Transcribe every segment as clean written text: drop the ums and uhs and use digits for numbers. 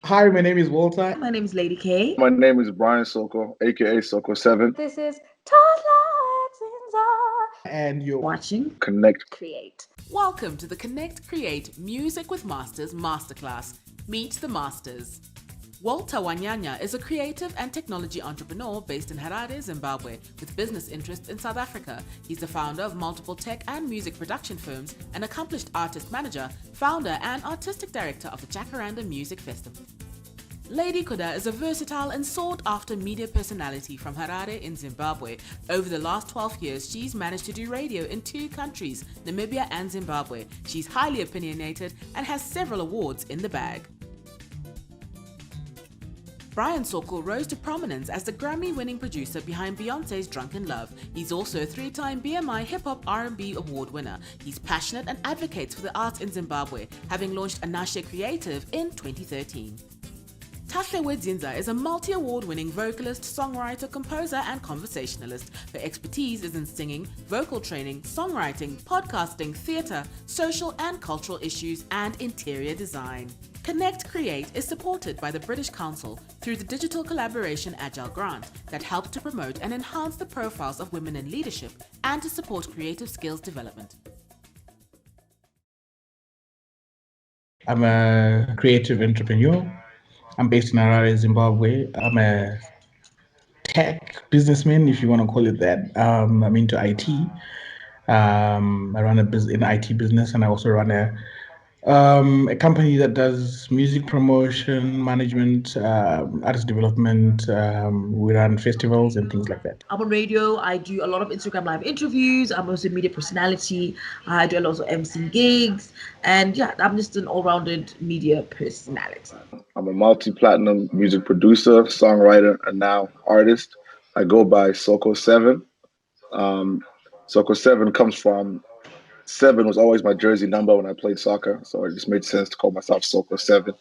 Hi, my name is Walter. My name is Lady K. My name is Brian Soko, aka Soko7. This is Tahle We Dzinza. And you're Watching Connect. Create. Welcome to the Connect Create Music with Masters Masterclass. Meet the Masters. Walter Wanyanya is a creative and technology entrepreneur based in Harare, Zimbabwe, with business interests in South Africa. He's the founder of multiple tech and music production firms, an accomplished artist manager, founder and artistic director of the Jacaranda Music Festival. Lady Kuda is a versatile and sought-after media personality from Harare in Zimbabwe. Over the last 12 years, she's managed to do radio in 2 countries, Namibia and Zimbabwe. She's highly opinionated and has several awards in the bag. Brian Soko rose to prominence as the Grammy-winning producer behind Beyoncé's Drunken Love. He's also a 3-time BMI Hip Hop R&B Award winner. He's passionate and advocates for the arts in Zimbabwe, having launched Anashe Creative in 2013. Tahle We Dzinza is a multi-award winning vocalist, songwriter, composer and conversationalist. Her expertise is in singing, vocal training, songwriting, podcasting, theatre, social and cultural issues and interior design. Connect Create is supported by the British Council through the Digital Collaboration Agile Grant that helps to promote and enhance the profiles of women in leadership and to support creative skills development. I'm a creative entrepreneur. I'm based in Harare, Zimbabwe. I'm a tech businessman, if you want to call it that. I'm into IT. I run an IT business, and I also run a company that does music promotion, management, artist development. We run festivals and things like that. I'm on radio. I do a lot of Instagram live interviews. I'm also a media personality. I do a lot of MC gigs. And yeah, I'm just an all-rounded media personality. I'm a multi-platinum music producer, songwriter, and now artist. I go by Soko7. Soko7 comes from 7 was always my jersey number when I played soccer, so it just made sense to call myself Soko7.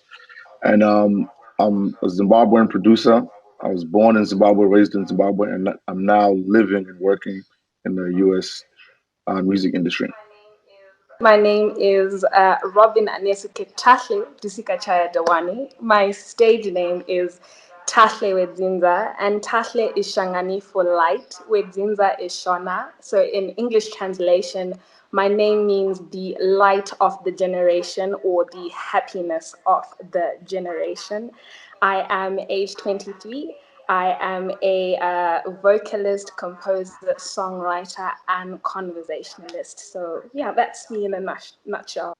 And I'm a Zimbabwean producer. I was born in Zimbabwe, raised in Zimbabwe, and I'm now living and working in the U.S. Music industry. My name is Robin Anesuke Tahle Dusikachaya Dawani. My stage name is Tahle We Dzinza, and Tahle is Shangani for light, We Dzinza is Shona. So in English translation, my name means the light of the generation or the happiness of the generation. I am age 23. I am a vocalist, composer, songwriter, and conversationalist. So yeah, that's me in a nutshell.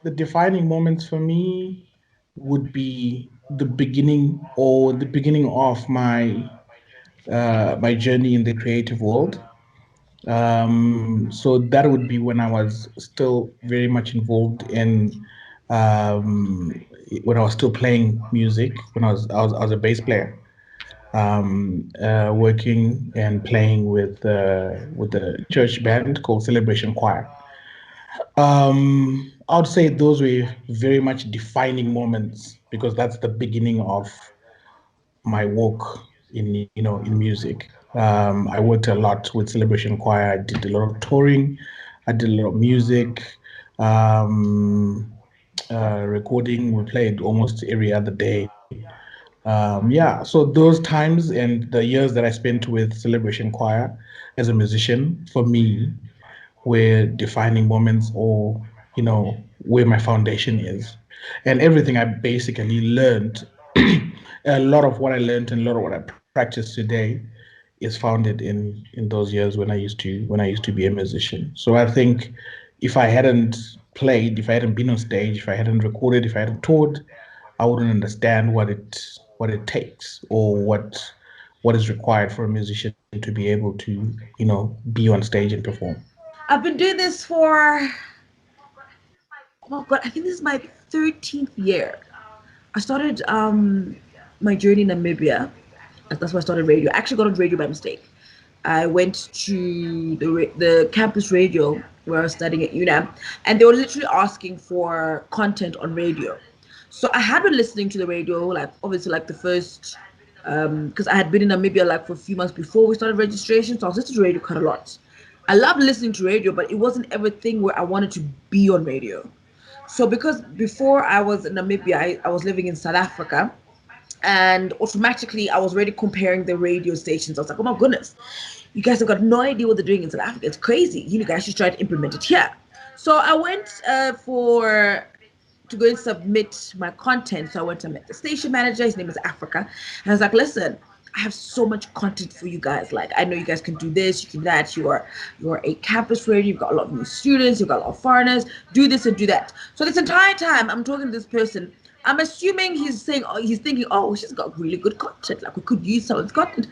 The defining moments for me would be the beginning of my journey in the creative world. So that would be when I was still very much involved in um, when I was still playing music. When I was a bass player, working and playing with the church band called Celebration Choir. I would say those were very much defining moments because that's the beginning of my work in music. I worked a lot with Celebration Choir. I did a lot of touring. I did a lot of music, um, recording. We played almost every other day. Yeah, so those times and the years that I spent with Celebration Choir as a musician, for me, were defining moments, or where my foundation is, and everything I basically learned. A lot of what I learned and a lot of what I practice today is founded in those years when I used to be a musician. So I think if I hadn't played, if I hadn't been on stage, if I hadn't recorded, if I hadn't toured, I wouldn't understand what it takes, or what is required for a musician to be able to be on stage and perform. I've been doing this for, oh God, I think this is my 13th year. I started my journey in Namibia. That's why I started radio. I actually got on radio by mistake. I went to the campus radio where I was studying at UNAM, and they were literally asking for content on radio. So I had been listening to the radio, like obviously like the first, because I had been in Namibia like for a few months before we started registration, so I was listening to radio quite a lot. I loved listening to radio, but it wasn't everything where I wanted to be on radio. So because before I was in Namibia, I was living in South Africa, and automatically I was already comparing the radio stations. I was like, oh my goodness, you guys have got no idea what they're doing in South Africa. It's crazy. You guys should try to implement it here. So I went for to go and submit my content. So I went to meet the station manager. His name is Africa, and I was like, listen, I have so much content for you guys. Like, I know you guys can do this, you can do that. You're a campus radio. You've got a lot of new students. You've got a lot of foreigners. Do this and do that. So this entire time, I'm talking to this person. I'm assuming he's saying, oh, he's thinking, oh, she's got really good content. Like, we could use some of this content.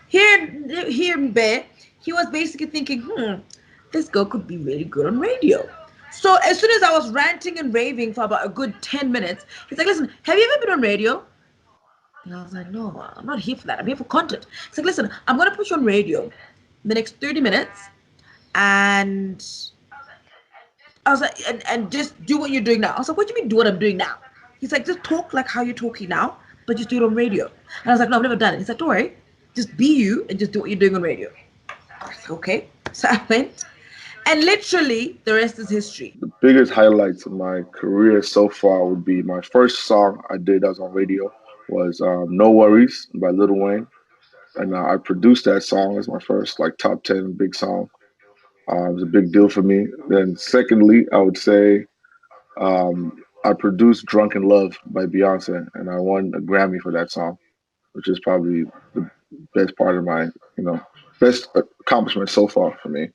Here in Bear, he was basically thinking, this girl could be really good on radio. So as soon as I was ranting and raving for about a good 10 minutes, he's like, listen, have you ever been on radio? And I was like, no, I'm not here for that. I'm here for content. He's like, listen, I'm going to put you on radio in the next 30 minutes. And I was like, and just do what you're doing now. I was like, what do you mean do what I'm doing now? He's like, just talk like how you're talking now, but just do it on radio. And I was like, no, I've never done it. He's like, don't worry, just be you and just do what you're doing on radio. I was like, okay. So I went, and literally the rest is history. The biggest highlights of my career so far would be my first song I did that was on radio was No Worries by Lil Wayne. And I produced that song as my first like top 10 big song. It was a big deal for me. Then secondly, I would say I produced Drunk in Love by Beyonce, and I won a Grammy for that song, which is probably the best part of my, best accomplishment so far for me.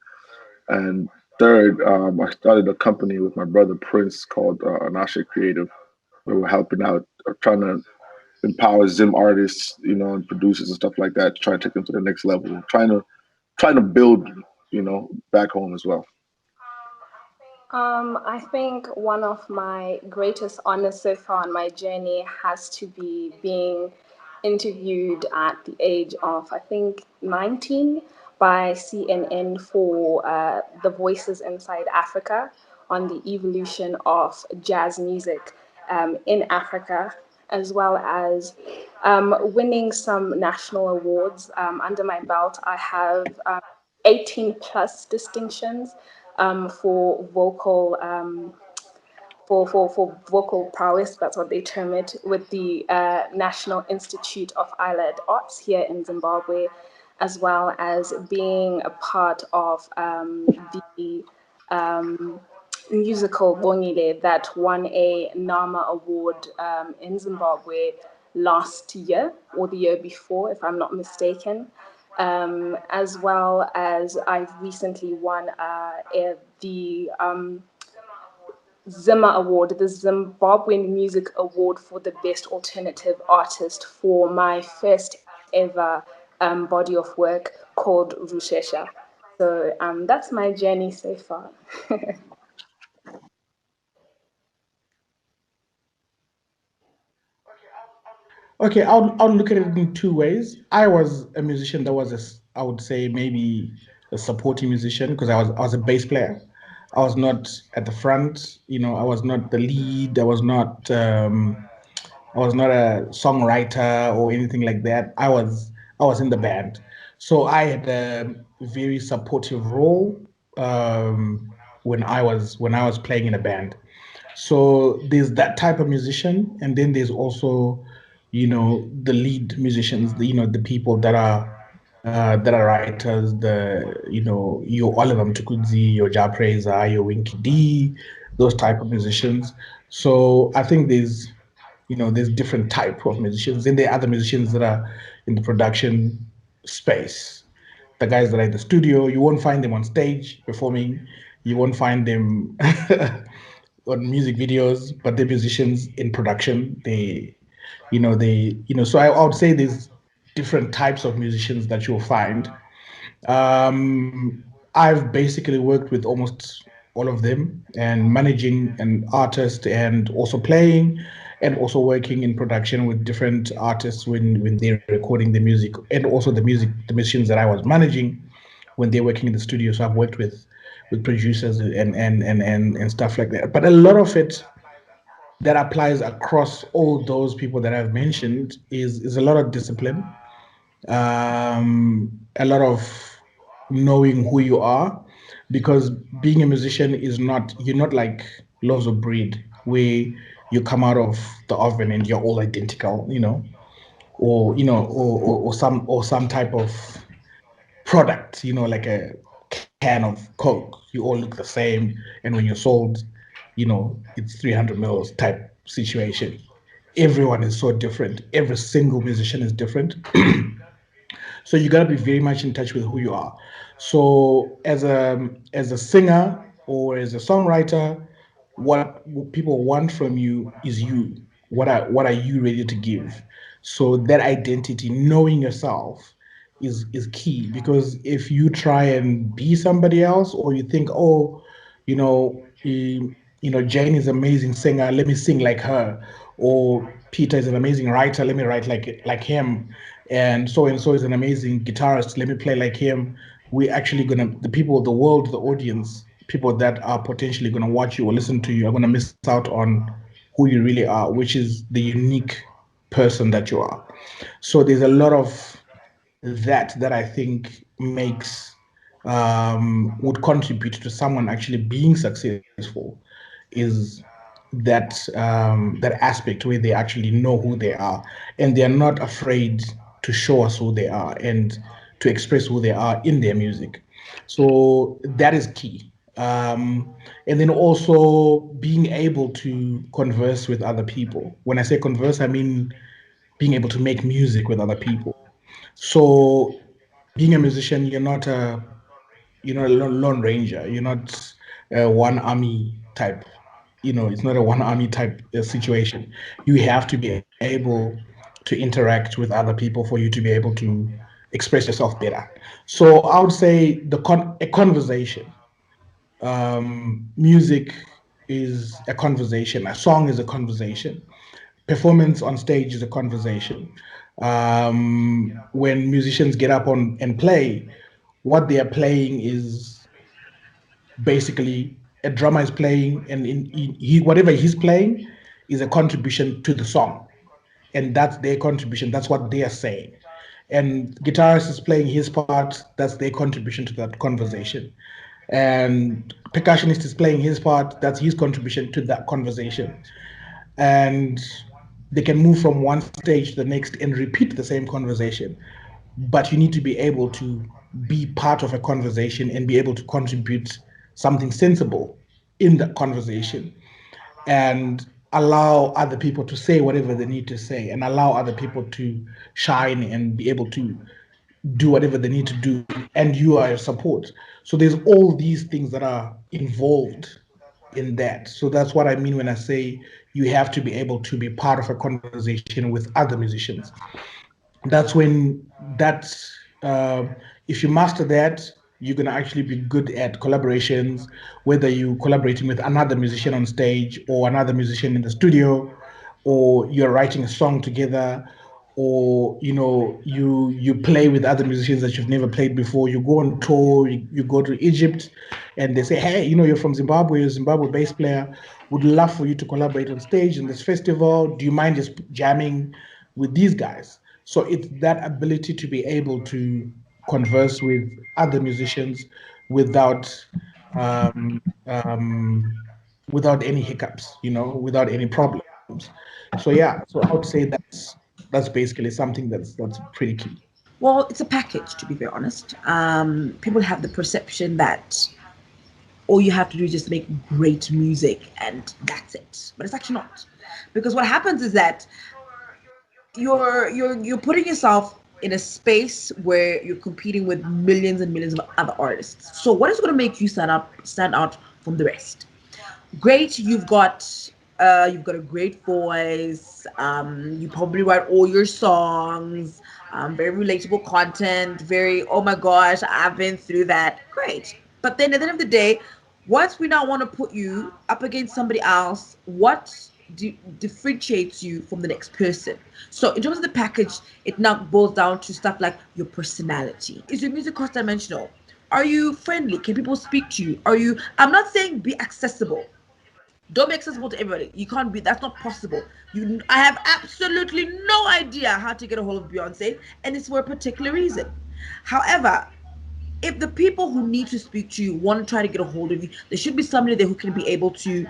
And third, I started a company with my brother Prince called Anashe Creative. We were helping out, trying to empower Zim artists, and producers and stuff like that, to try to take them to the next level. Trying to build, back home as well. I think one of my greatest honors so far on my journey has to be being interviewed at the age of, I think, 19 by CNN for the Voices Inside Africa on the evolution of jazz music in Africa, as well as winning some national awards. Under my belt, I have 18 plus distinctions for vocal for vocal prowess. That's what they term it, with the National Institute of Allied Arts here in Zimbabwe, as well as being a part of the musical Bongile that won a NAMA award in Zimbabwe last year or the year before, if I'm not mistaken. As well as I've recently won the Zimmer Award, the Zimbabwean Music Award for the Best Alternative Artist for my first ever body of work called Rushesha. So that's my journey so far. Okay, I'll look at it in two ways. I was a musician that was I would say maybe a supporting musician because I was a bass player. I was not at the front, I was not the lead. I was not a songwriter or anything like that. I was in the band, so I had a very supportive role when I was playing in a band. So there's that type of musician, and then there's also, the lead musicians, the people that are writers, your Oliver Mtukudzi, your Ja Praiser, your Winky D, those type of musicians. So I think there's different type of musicians. Then there are other musicians that are in the production space. The guys that are in the studio, you won't find them on stage performing. You won't find them on music videos, but they're musicians in production. So I would say there's different types of musicians that you'll find. I've basically worked with almost all of them and managing an artist and also playing and also working in production with different artists when they're recording the music, and also the musicians that I was managing when they're working in the studio. So I've worked with producers and stuff like that. But a lot of it that applies across all those people that I've mentioned is a lot of discipline, a lot of knowing who you are, because being a musician is not, you're not like loaves of bread where you come out of the oven and you're all identical, or or some type of product, like a can of Coke. You all look the same, and when you're sold, it's 300 mils type situation. Everyone is so different. Every single musician is different. So you got to be very much in touch with who you are. So as a singer or as a songwriter, what people want from you is you. What are you ready to give? So that identity, knowing yourself, is key, because if you try and be somebody else, or you think, oh, Jane is an amazing singer, let me sing like her, or Peter is an amazing writer, let me write like him, and so is an amazing guitarist, let me play like him. We actually gonna, the people, the world, the audience, people that are potentially gonna watch you or listen to you, are gonna miss out on who you really are, which is the unique person that you are. So there's a lot of that I think makes, would contribute to someone actually being successful, is that aspect where they actually know who they are, and they are not afraid to show us who they are and to express who they are in their music. So that is key. And then also being able to converse with other people. When I say converse, I mean being able to make music with other people. So being a musician, you're not a lone ranger. You're not a one army type. It's not a one army type situation. You have to be able to interact with other people for you to be able to express yourself better. So I would say a conversation. Music is a conversation. A song is a conversation. Performance on stage is a conversation. When musicians get up on and play, what they are playing is basically, a drummer is playing, and whatever he's playing is a contribution to the song, and that's their contribution. That's what they are saying. And guitarist is playing his part. That's their contribution to that conversation. And percussionist is playing his part. That's his contribution to that conversation. And they can move from one stage to the next and repeat the same conversation, but you need to be able to be part of a conversation and be able to contribute something sensible in that conversation, and allow other people to say whatever they need to say, and allow other people to shine and be able to do whatever they need to do, and you are a support. So there's all these things that are involved in that. So that's what I mean when I say you have to be able to be part of a conversation with other musicians. That's when that's if you master that, you're going to actually be good at collaborations, whether you collaborating with another musician on stage, or another musician in the studio, or you're writing a song together, or you play with other musicians that you've never played before. You go on tour, you go to Egypt, and they say, hey, you're from Zimbabwe, you're a Zimbabwe bass player, would love for you to collaborate on stage in this festival, do you mind just jamming with these guys? So it's that ability to be able to converse with other musicians without um, um, without any hiccups, without any problems. So yeah, so I would say that's basically something that's pretty key. Well, it's a package, to be very honest. People have the perception that all you have to do is just make great music and that's it. But it's actually not. Because what happens is that you're putting yourself in a space where you're competing with millions and millions of other artists. So what is going to make you stand out from the rest? Great, you've got a great voice. You probably write all your songs. Very relatable content. Very, oh my gosh, I've been through that. Great. But then at the end of the day, once we now want to put you up against somebody else, what differentiates you from the next person? So in terms of the package, it now boils down to stuff like your personality. Is your music cross-dimensional? Are you friendly? Can people speak to you? I'm not saying be accessible. Don't be accessible to everybody. You can't be. That's not possible. I have absolutely no idea how to get a hold of Beyonce, and it's for a particular reason. However, if the people who need to speak to you want to try to get a hold of you, there should be somebody there who can be able to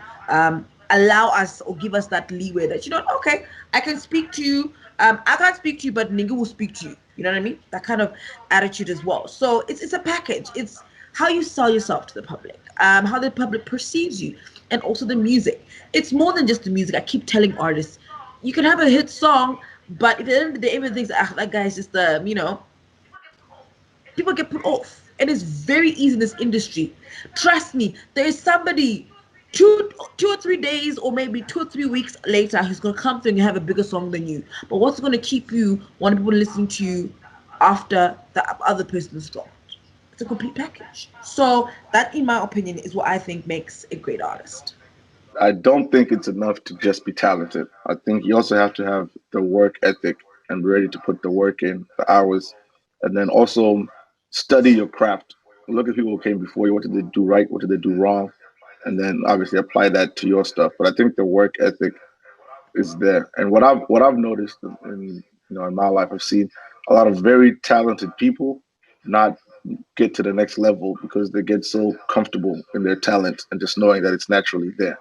allow us or give us that leeway that, okay, I can speak to you. I can't speak to you, but Ninga will speak to you. You know what I mean? That kind of attitude as well. So it's a package. It's how you sell yourself to the public, how the public perceives you, and also the music. It's more than just the music. I keep telling artists, you can have a hit song, but if at the end of the day, everyone thinks, that guy's just people get put off. It is very easy in this industry. Trust me, there is somebody 2 or 3 days or maybe 2 or 3 weeks later who's gonna come through and have a bigger song than you. But what's gonna keep you wanting people listening to you after the other person's stopped? It's a complete package. So that, in my opinion, is what I think makes a great artist. I don't think it's enough to just be talented. I think you also have to have the work ethic and be ready to put the work in, the hours, and then also study your craft. Look at people who came before you. What did they do right? What did they do wrong? And then obviously apply that to your stuff. But I think the work ethic is there. And what I've noticed in my life, I've seen a lot of very talented people not get to the next level because they get so comfortable in their talent and just knowing that it's naturally there.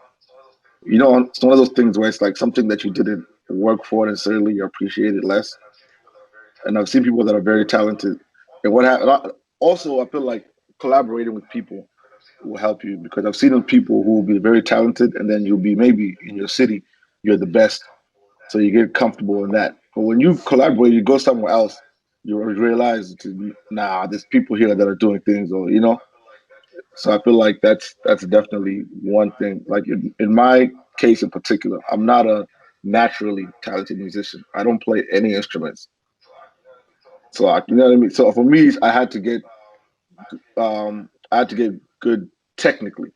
It's one of those things where it's like something that you didn't work for necessarily, you appreciate it less. And I've seen people that are very talented. And also, I feel like collaborating with people will help you because I've seen people who will be very talented and then you'll be maybe in your city, you're the best. So you get comfortable in that. But when you collaborate, you go somewhere else, you realize nah, there's people here that are doing things or. So I feel like that's definitely one thing. Like in my case in particular, I'm not a naturally talented musician. I don't play any instruments. So you know what I mean. So for me, I had to get good technically.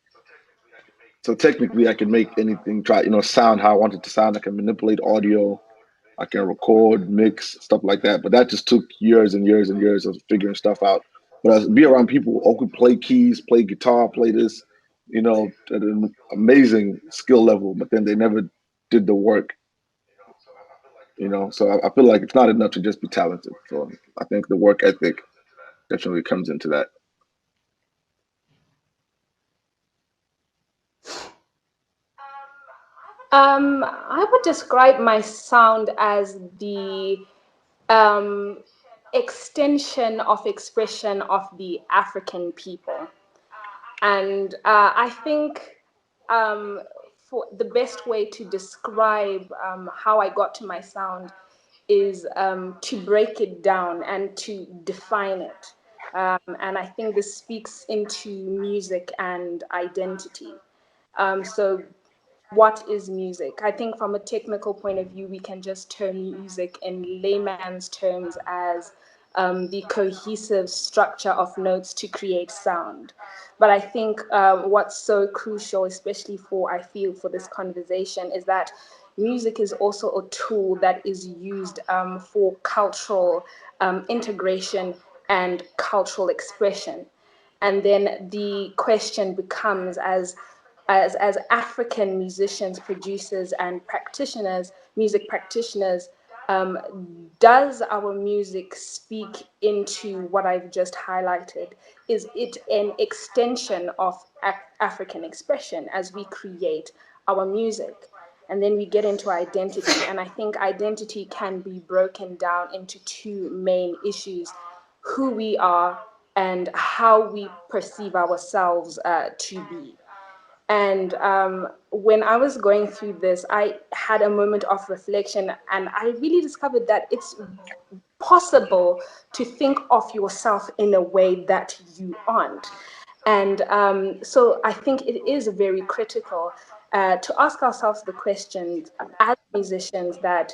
So technically, I can make anything sound how I want it to sound. I can manipulate audio. I can record, mix, stuff like that. But that just took years and years and years of figuring stuff out. But I be around people who could play keys, play guitar, play this, at an amazing skill level, but then they never did the work. So I feel like it's not enough to just be talented. So I think the work ethic definitely comes into that. I would describe my sound as the um, extension of expression of the African people. And I think for the best way to describe how I got to my sound is to break it down and to define it. And I think this speaks into music and identity. So what is music? I think from a technical point of view, we can just term music in layman's terms as the cohesive structure of notes to create sound. But I think what's so crucial, especially I feel for this conversation, is that music is also a tool that is used for cultural integration and cultural expression. And then the question becomes, as African musicians, producers, and practitioners, music practitioners, does our music speak into what I've just highlighted? Is it an extension of African expression as we create our music? And then we get into identity. And I think identity can be broken down into two main issues: who we are and how we perceive ourselves to be. And when I was going through this, I had a moment of reflection, and I really discovered that it's possible to think of yourself in a way that you aren't. And so I think it is very critical to ask ourselves the question as musicians that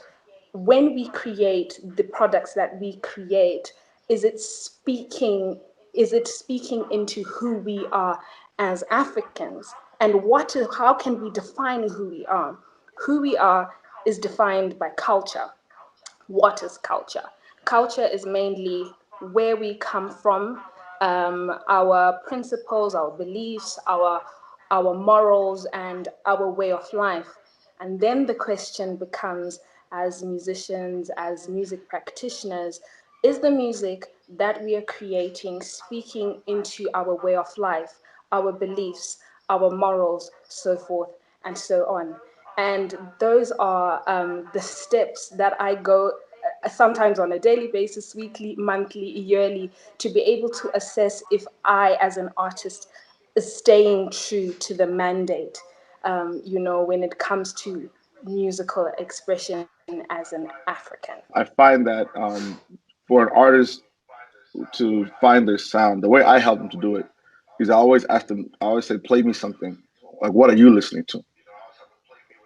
when we create the products that we create, is it speaking into who we are as Africans? And how can we define who we are? Who we are is defined by culture. What is culture? Culture is mainly where we come from, our principles, our beliefs, our morals, and our way of life. And then the question becomes, as musicians, as music practitioners, is the music that we are creating, speaking into our way of life, our beliefs, our morals, so forth and so on. And those are the steps that I go sometimes on a daily basis, weekly, monthly, yearly, to be able to assess if I, as an artist, is staying true to the mandate, when it comes to musical expression as an African. I find that for an artist to find their sound, the way I help them to do it is I always ask them, I always say, play me something. Like, what are you listening to?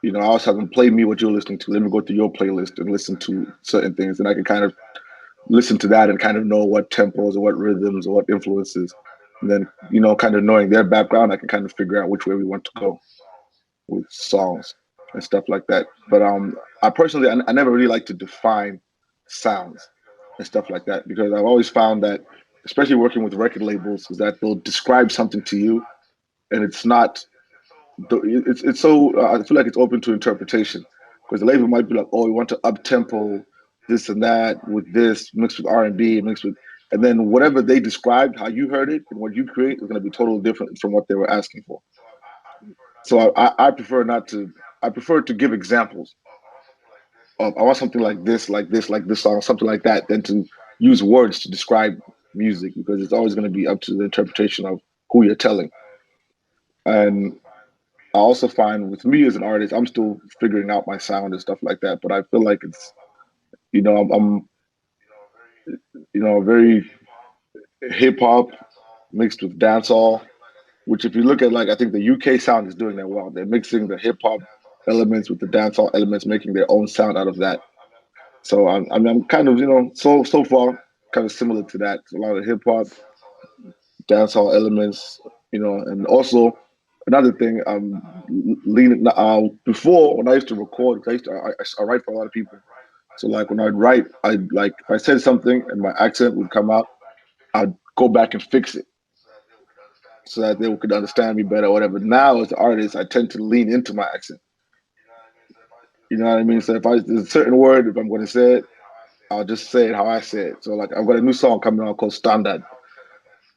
I always have them play me what you're listening to. Let me go through your playlist and listen to certain things. And I can kind of listen to that and kind of know what tempos or what rhythms or what influences. And then, kind of knowing their background, I can kind of figure out which way we want to go with songs and stuff like that. But I personally, I never really like to define sounds and stuff like that because I've always found that, especially working with record labels, is that they'll describe something to you, and it's not. It's so I feel like it's open to interpretation because the label might be like, oh, we want to up tempo this and that with this mixed with R&B mixed with, and then whatever they described, how you heard it and what you create is going to be totally different from what they were asking for. So I prefer not to. I prefer to give examples of I want something like this, like this, like this song, something like that, than to use words to describe music because it's always going to be up to the interpretation of who you're telling. And I also find with me as an artist, I'm still figuring out my sound and stuff like that. But I feel like it's I'm very hip hop mixed with dancehall, which if you look at like I think the UK sound is doing that well. They're mixing the hip hop elements with the dancehall elements, making their own sound out of that. So I'm kind of so far kind of similar to that. A lot of hip hop, dancehall elements, and also another thing leaning before when I used to record, 'cause I write for a lot of people. So like when I'd write, I like if I said something and my accent would come out, I'd go back and fix it so that they could understand me better or whatever. Now as an artist, I tend to lean into my accent. You know what I mean? So if there's a certain word, if I'm going to say it, I'll just say it how I say it. So like I've got a new song coming out called Standard.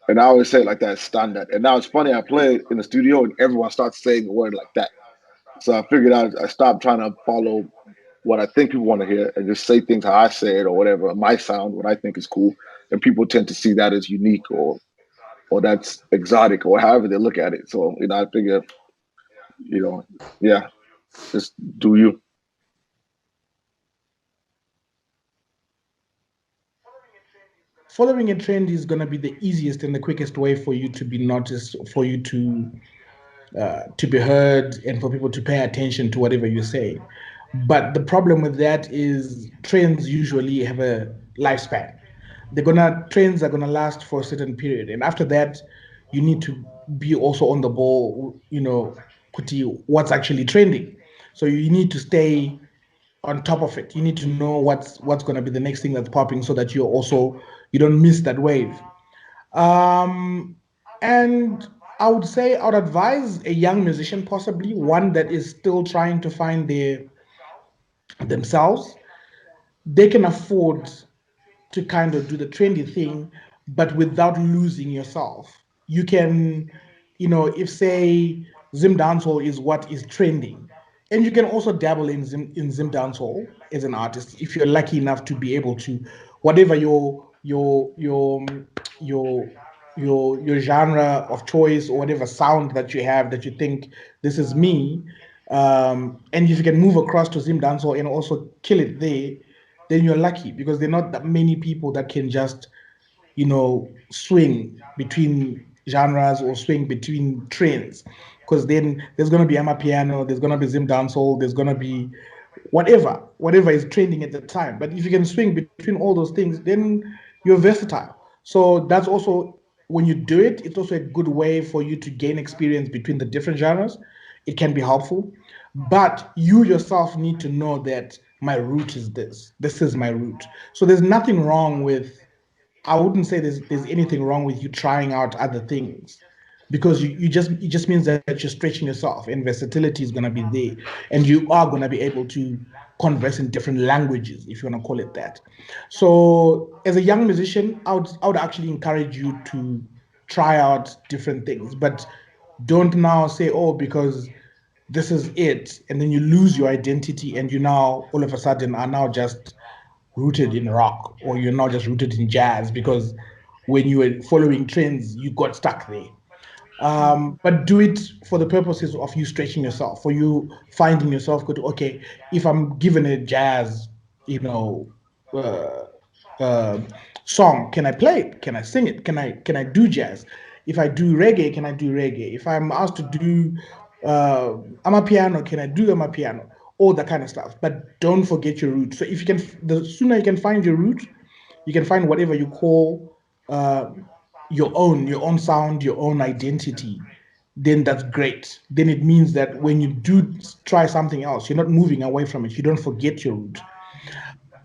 And I always say it like that, standard. And now it's funny, I play it in the studio and everyone starts saying the word like that. So I figured out I stopped trying to follow what I think people want to hear and just say things how I say it or whatever, my sound, what I think is cool. And people tend to see that as unique or that's exotic or however they look at it. So, I figure, you know, yeah, just do you. Following a trend is going to be the easiest and the quickest way for you to be noticed, for you to be heard, and for people to pay attention to whatever you say. But the problem with that is trends usually have a lifespan. Trends are gonna last for a certain period, and after that, you need to be also on the ball. Kuti, what's actually trending. So you need to stay on top of it. You need to know what's going to be the next thing that's popping, so that you don't miss that wave. Um, and I would say I would advise a young musician, possibly one that is still trying to find themselves. They can afford to kind of do the trendy thing, but without losing yourself. You can, if say Zim dancehall is what is trending, and you can also dabble in Zim dancehall as an artist if you're lucky enough to be able to, whatever your your genre of choice or whatever sound that you have that you think this is me, and if you can move across to Zim dancehall and also kill it there, then you're lucky because there are not that many people that can just swing between genres or swing between trends, because then there's going to be amapiano, there's going to be Zim dancehall, there's going to be whatever is trending at the time. But if you can swing between all those things, then you're versatile. So that's also, when you do it, it's also a good way for you to gain experience between the different genres. It can be helpful, but you yourself need to know that my root is this is my root. So there's nothing wrong with, I wouldn't say there's anything wrong with you trying out other things. because it just means that you're stretching yourself, and versatility is going to be there, and you are going to be able to converse in different languages, if you want to call it that. So as a young musician, I would actually encourage you to try out different things, but don't now say, oh, because this is it, and then you lose your identity, and you now all of a sudden are now just rooted in rock, or you're now just rooted in jazz because when you were following trends you got stuck there. But do it for the purposes of you stretching yourself, for you finding yourself. Go to, okay, if I'm given a jazz, uh, uh, song, can I play it? Can I sing it? Can I do jazz? If I do reggae, can I do reggae? If I'm asked to do amapiano, can I do amapiano? All that kind of stuff. But don't forget your roots. So if you can, the sooner you can find your root, you can find whatever you call uh, your own sound, your own identity, then that's great. Then it means that when you do try something else, you're not moving away from it. You don't forget your root.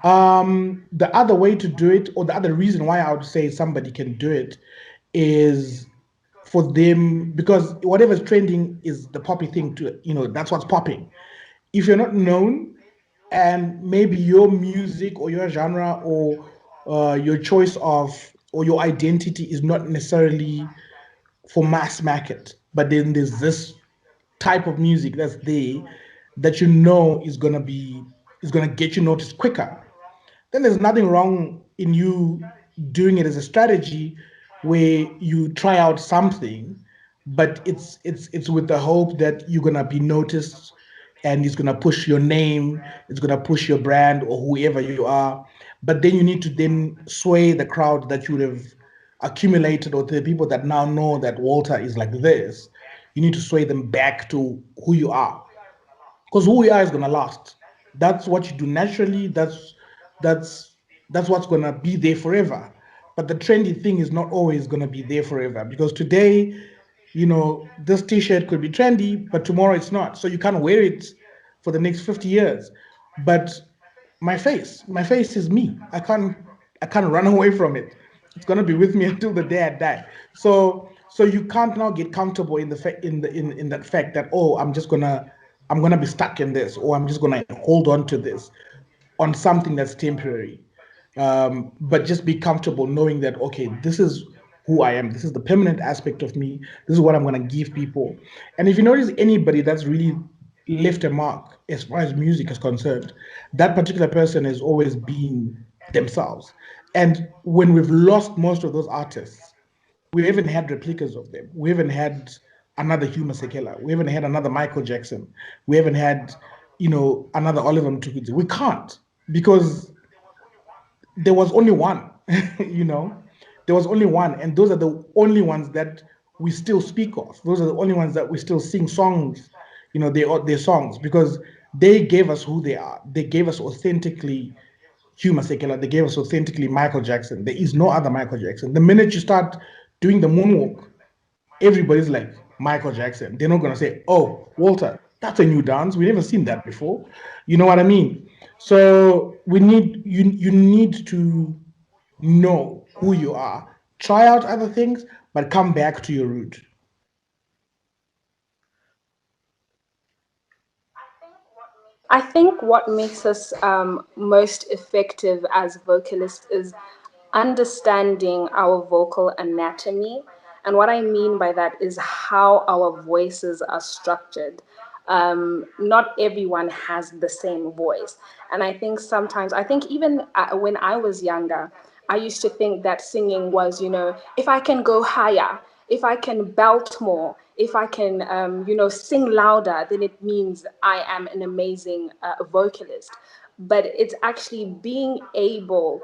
The other way to do it, or the other reason why I would say somebody can do it, is for them, because whatever's trending is the poppy thing to, that's what's popping. If you're not known, and maybe your music or your genre or your choice of, or your identity is not necessarily for mass market, but then there's this type of music that's there that is gonna get you noticed quicker, then there's nothing wrong in you doing it as a strategy where you try out something, but it's with the hope that you're gonna be noticed, and it's gonna push your name, it's gonna push your brand or whoever you are. But then you need to then sway the crowd that you would have accumulated, or the people that now know that Walter is like this. You need to sway them back to who you are, because who we are is gonna last. That's what you do naturally. That's that's what's gonna be there forever. But the trendy thing is not always gonna be there forever, because today, this T-shirt could be trendy, but tomorrow it's not. So you can't wear it for the next 50 years. But my face is me. I can't run away from it. It's gonna be with me until the day I die. So you can't now get comfortable in the in that fact that, oh, I'm gonna be stuck in this, or I'm just gonna hold on to this on something that's temporary. But just be comfortable knowing that, okay, this is who I am. This is the permanent aspect of me. This is what I'm gonna give people. And if you notice anybody that's really left a mark as far as music is concerned, that particular person has always been themselves. And when we've lost most of those artists, we haven't had replicas of them. We haven't had another Hugh Masekela. We haven't had another Michael Jackson. We haven't had, another Oliver Mtukudzi. We can't, because there was only one. you know, there was only one, and those are the only ones that we still speak of. Those are the only ones that we still sing songs. Their songs, because they gave us who they are. They gave us authentically Hugh Masekela. They gave us authentically Michael Jackson. There is no other Michael Jackson. The minute you start doing the moonwalk, everybody's like Michael Jackson. They're not gonna say, "Oh, Walter, that's a new dance. We never seen that before." You know what I mean? So you need to know who you are. Try out other things, but come back to your root. I think what makes us most effective as vocalists is understanding our vocal anatomy. And what I mean by that is how our voices are structured. Not everyone has the same voice. And I think sometimes, I think even when I was younger, I used to think that singing was, if I can go higher, if I can belt more, if I can, sing louder, then it means I am an amazing vocalist. But it's actually being able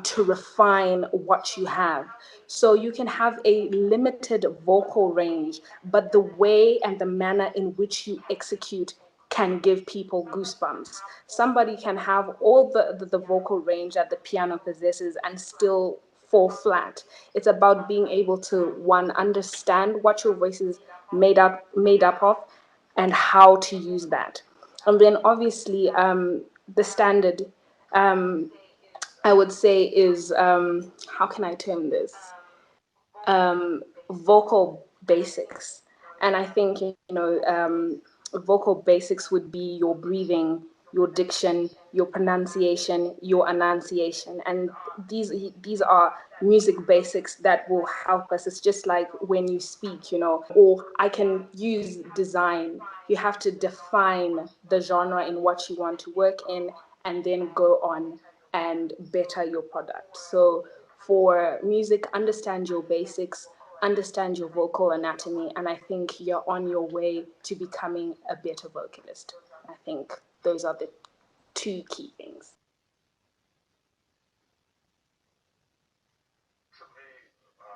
to refine what you have. So you can have a limited vocal range, but the way and the manner in which you execute can give people goosebumps. Somebody can have all the vocal range that the piano possesses and still fall flat. It's about being able to, one, understand what your voice is made up of and how to use that. And then obviously the standard, I would say, is how can I term this? Vocal basics. And I think, vocal basics would be your breathing, your diction, your pronunciation, your enunciation. And these are music basics that will help us. It's just like when you speak, or I can use design. You have to define the genre in what you want to work in and then go on and better your product. So for music, understand your basics, understand your vocal anatomy, and I think you're on your way to becoming a better vocalist. I think those are the two key things.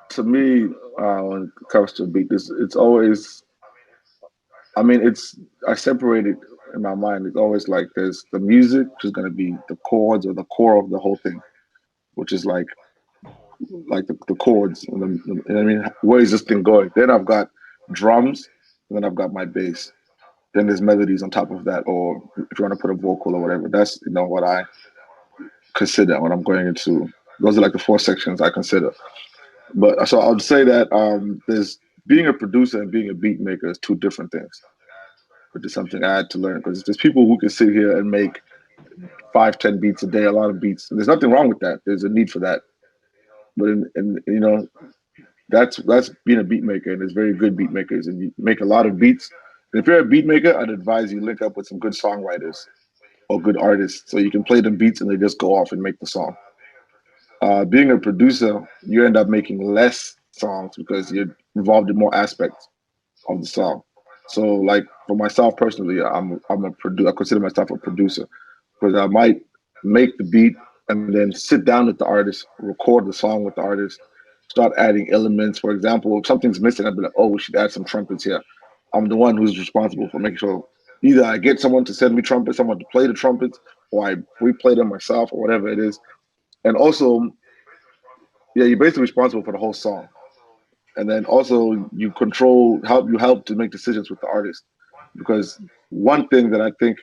To me, when it comes to a beat, it's always. I mean, I separate it in my mind. It's always like there's the music, which is going to be the chords or the core of the whole thing, which is like the chords. And I mean, where is this thing going? Then I've got drums, and then I've got my bass. Then there's melodies on top of that, or if you want to put a vocal or whatever. That's what I consider when I'm going into. Those are like the four sections I consider. But so I would say that there's being a producer and being a beat maker is two different things, which is something I had to learn because there's people who can sit here and make 5, 10 beats a day, a lot of beats. And there's nothing wrong with that. There's a need for that. But that's being a beat maker, and there's very good beat makers, and you make a lot of beats. And if you're a beat maker, I'd advise you link up with some good songwriters or good artists so you can play them beats and they just go off and make the song. Being a producer, you end up making less songs because you're involved in more aspects of the song. So, like for myself personally, I'm a producer. I consider myself a producer because I might make the beat and then sit down with the artist, record the song with the artist, start adding elements. For example, if something's missing, I'd be like, oh, we should add some trumpets here. I'm the one who's responsible for making sure either I get someone to send me trumpets, someone to play the trumpets, or I replay them myself, or whatever it is. And also, yeah, you're basically responsible for the whole song. And then also you help to make decisions with the artist. Because one thing that I think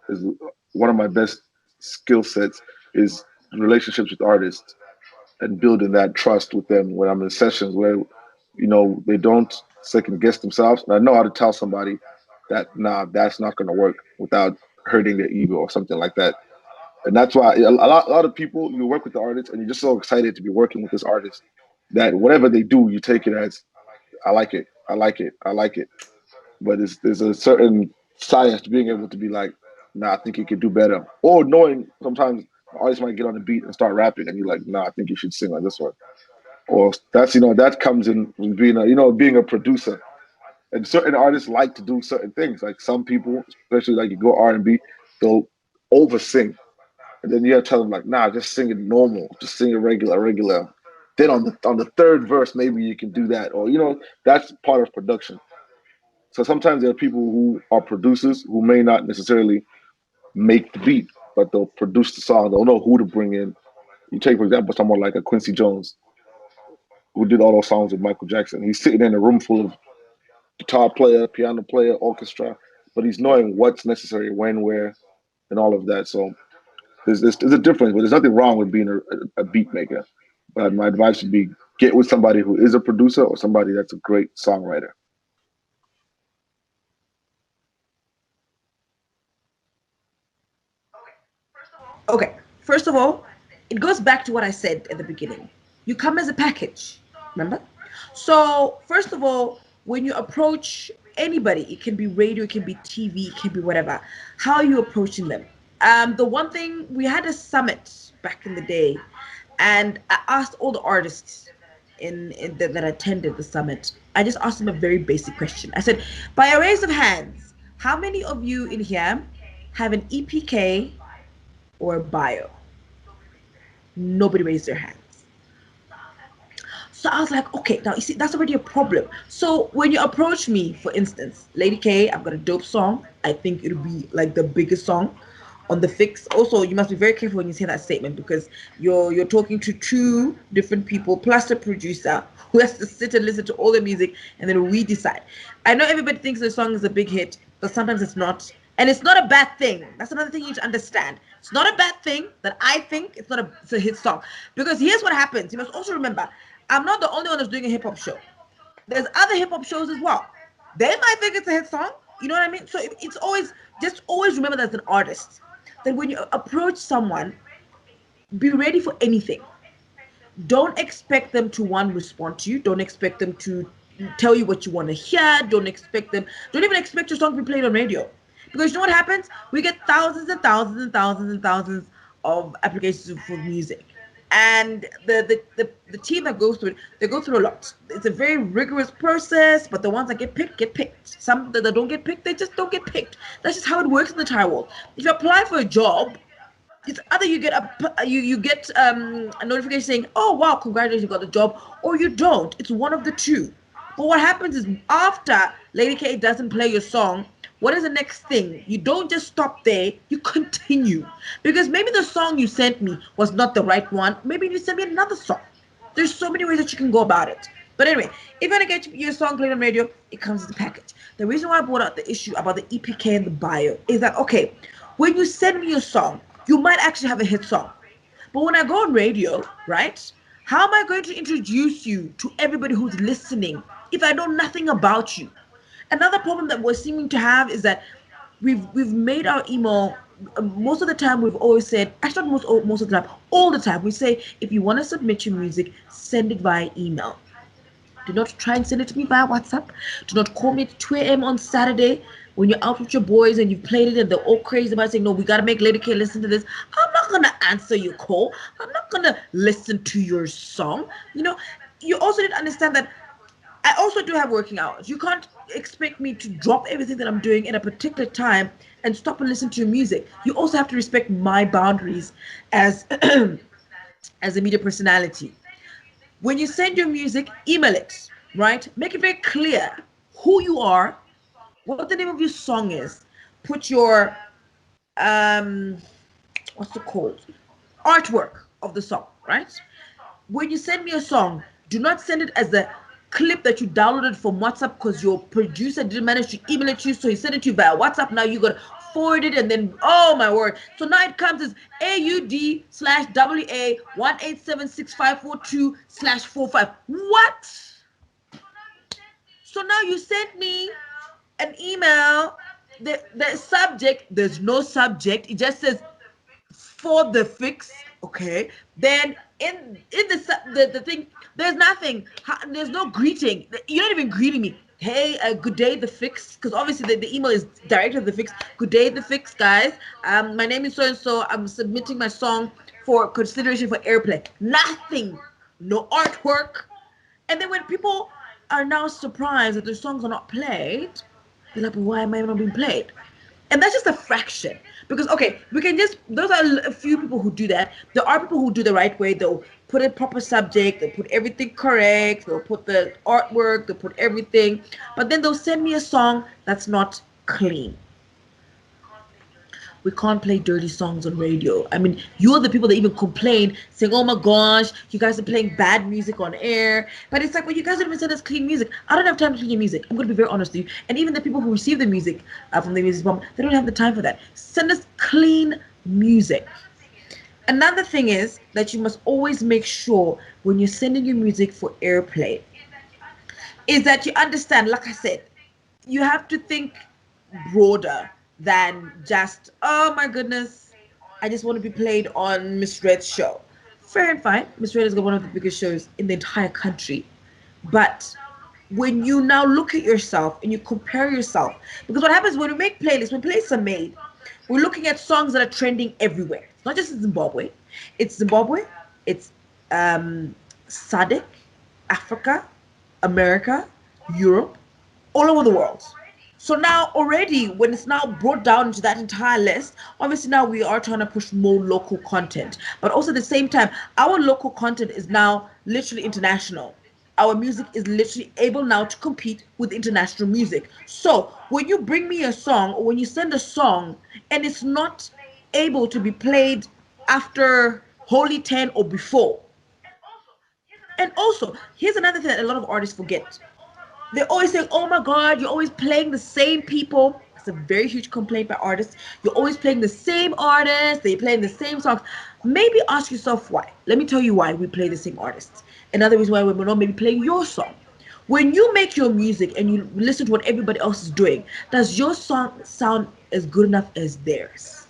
is one of my best skill sets is relationships with artists and building that trust with them when I'm in sessions where, they don't second guess themselves. And I know how to tell somebody that, nah, that's not going to work without hurting their ego or something like that. And that's why a lot of people, you work with the artist and you're just so excited to be working with this artist that whatever they do, you take it as, I like it, I like it, I like it. But there's a certain science to being able to be like, nah, I think you could do better. Or knowing sometimes the artist might get on the beat and start rapping and you're like, nah, I think you should sing like this one. Or that comes in being being a producer. And certain artists like to do certain things. Like some people, especially like you go R&B, they'll over sing. And then you have to tell them like, nah, just sing it normal, just sing it regular. Then on the third verse, maybe you can do that, or that's part of production. So sometimes there are people who are producers who may not necessarily make the beat, but they'll produce the song. They'll know who to bring in. You take, for example, someone like a Quincy Jones, who did all those songs with Michael Jackson. He's sitting in a room full of guitar player, piano player, orchestra, but he's knowing what's necessary, when, where, and all of that. So there's a difference, but there's nothing wrong with being a beat maker. But my advice would be get with somebody who is a producer or somebody that's a great songwriter. Okay, first of all, it goes back to what I said at the beginning. You come as a package, remember? So, first of all, when you approach anybody, it can be radio, it can be TV, it can be whatever, how are you approaching them? The one thing, we had a summit back in the day, and I asked all the artists that attended the summit, I just asked them a very basic question. I said, by a raise of hands, how many of you in here have an EPK or a bio? Nobody raised their hands. So I was like, okay, now you see, that's already a problem. So when you approach me, for instance, Lady K, I've got a dope song. I think it'll be like the biggest song on the fix. Also, you must be very careful when you say that statement because you're talking to two different people plus the producer who has to sit and listen to all the music, and then we decide. I know everybody thinks the song is a big hit, but sometimes it's not. And it's not a bad thing. That's another thing you need to understand. It's not a bad thing that I think it's a hit song. Because here's what happens. You must also remember, I'm not the only one that's doing a hip hop show. There's other hip hop shows as well. They might think it's a hit song. You know what I mean? So it's always, just always remember that as an artist, that when you approach someone, be ready for anything. Don't expect them to one respond to you. Don't expect them to tell you what you want to hear. Don't even expect your song to be played on radio. Because you know what happens? We get thousands and thousands and thousands and thousands of applications for music. And the team that goes through it, they go through a lot. It's a very rigorous process, but the ones that get picked. Some that don't get picked, they just don't get picked. That's just how it works in the entire world. If you apply for a job, it's either you get a notification saying, "Oh wow, congratulations, you got the job," or you don't. It's one of the two. But what happens is, after Lady K doesn't play your song, what is the next thing? You don't just stop there, you continue. Because maybe the song you sent me was not the right one. Maybe you send me another song. There's so many ways that you can go about it. But anyway, if you want to get your song played on radio, it comes with a package. The reason why I brought up the issue about the EPK and the bio is that, okay, when you send me your song, you might actually have a hit song. But when I go on radio, right, how am I going to introduce you to everybody who's listening if I know nothing about you? Another problem that we're seeming to have is that we've made our email, most of the time we've always said, actually not most of the time, all the time, we say, if you want to submit your music, send it via email. Do not try and send it to me via WhatsApp. Do not call me at 2 a.m. on Saturday when you're out with your boys and you've played it and they're all crazy about saying, no, we got to make Lady K listen to this. I'm not going to answer your call. I'm not going to listen to your song. You know, you also need to understand that I also do have working hours. You can't expect me to drop everything that I'm doing in a particular time and stop and listen to your music. You also have to respect my boundaries as as a media personality. When you send your music, email it, right? Make it very clear who you are, what the name of your song is. Put your what's it called? Artwork of the song, right? When you send me a song, do not send it as a clip that you downloaded from WhatsApp because your producer didn't manage to email it to you, so he sent it to you via WhatsApp. Now you got to forward it, and then, oh my word. So now it comes as AUD/WA1876542/45. What? So now you sent me an email. The subject, there's no subject. It just says for the fix. Okay. Then in the thing, there's nothing. There's no greeting. You're not even greeting me. Hey, good day, the fix. Because obviously the email is directed to the fix. Good day, the fix, guys. My name is so and so. I'm submitting my song for consideration for airplay. Nothing. No artwork. And then when people are now surprised that their songs are not played, they're like, why am I not being played? And that's just a fraction. Because, okay, we can just, those are a few people who do that. There are people who do the right way. They'll put a proper subject, they'll put everything correct, they'll put the artwork, they'll put everything. But then they'll send me a song that's not clean. We can't play dirty songs on radio. I mean, you're the people that even complain, saying, oh my gosh, you guys are playing bad music on air. But it's like, well, you guys don't even send us clean music. I don't have time to clean your music. I'm going to be very honest with you. And even the people who receive the music from the music bomb, they don't have the time for that. Send us clean music. Another thing is that you must always make sure when you're sending your music for airplay is that you understand, like I said, you have to think broader than just, oh my goodness, I just want to be played on Miss Red's show. Fair and fine. Miss Red is one of the biggest shows in the entire country. But when you now look at yourself and you compare yourself, because what happens when we make playlists, when playlists are made, we're looking at songs that are trending everywhere. It's not just in Zimbabwe. It's Zimbabwe, it's SADC, Africa, America, Europe, all over the world. So now already, when it's now brought down into that entire list, obviously now we are trying to push more local content. But also at the same time, our local content is now literally international. Our music is literally able now to compete with international music. So when you bring me a song, or when you send a song and it's not able to be played after Holy 10 or before. And also, here's another thing that a lot of artists forget. They always say, oh my God, you're always playing the same people. It's a very huge complaint by artists. You're always playing the same artists. They're playing the same songs. Maybe ask yourself why. Let me tell you why we play the same artists. Another reason why we're not maybe playing your song. When you make your music and you listen to what everybody else is doing, does your song sound as good enough as theirs?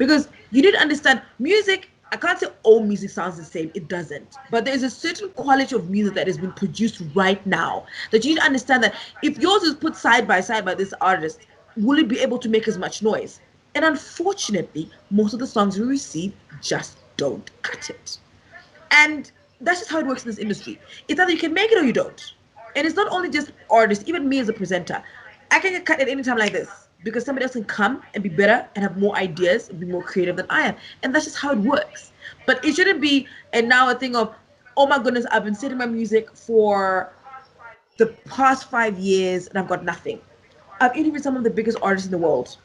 Because you need to understand music. I can't say all music sounds the same. It doesn't. But there is a certain quality of music that has been produced right now that you need to understand that if yours is put side by side by this artist, will it be able to make as much noise? And unfortunately, most of the songs we receive just don't cut it. And that's just how it works in this industry. It's either you can make it or you don't. And it's not only just artists, even me as a presenter. I can get cut at any time like this because somebody else can come and be better and have more ideas and be more creative than I am. And that's just how it works. But it shouldn't be and now a thing of, oh my goodness, I've been setting my music for the past 5 years and I've got nothing. I've interviewed some of the biggest artists in the world.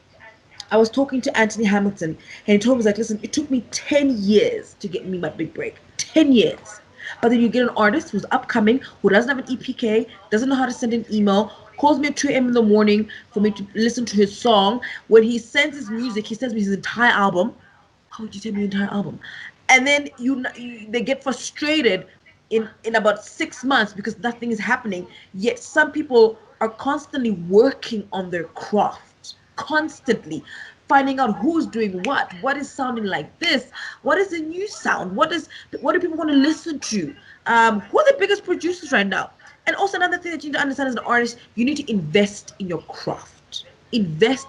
I was talking to Anthony Hamilton, and he told me, like, listen, it took me 10 years to get me my big break. 10 years. But then you get an artist who's upcoming, who doesn't have an EPK, doesn't know how to send an email, calls me at 2 a.m. in the morning for me to listen to his song. When he sends his music, he sends me his entire album. How would you send me your entire album? And then they get frustrated in about 6 months because nothing is happening. Yet some people are constantly working on their craft, constantly finding out who's doing what is sounding like this, what is the new sound, what do people want to listen to, who are the biggest producers right now. And also another thing that you need to understand as an artist, you need to invest in your craft. Invest.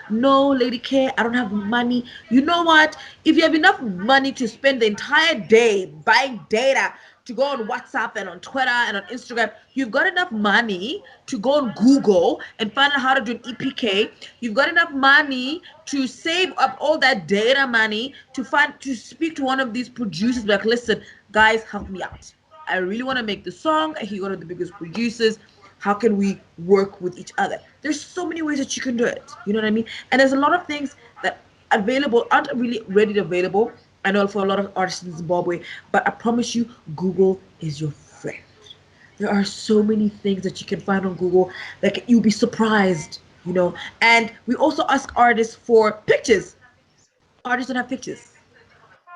No, Lady K, I don't have money. You know what? If you have enough money to spend the entire day buying data to go on WhatsApp and on Twitter and on Instagram, you've got enough money to go on Google and find out how to do an EPK. You've got enough money to save up all that data money to speak to one of these producers like, listen, guys, help me out. I really want to make the song. He's one of the biggest producers. How can we work with each other? There's so many ways that you can do it. You know what I mean? And there's a lot of things that available aren't really readily available. I know for a lot of artists in Zimbabwe, but I promise you, Google is your friend. There are so many things that you can find on Google that you'll be surprised, you know. And we also ask artists for pictures. Artists don't have pictures.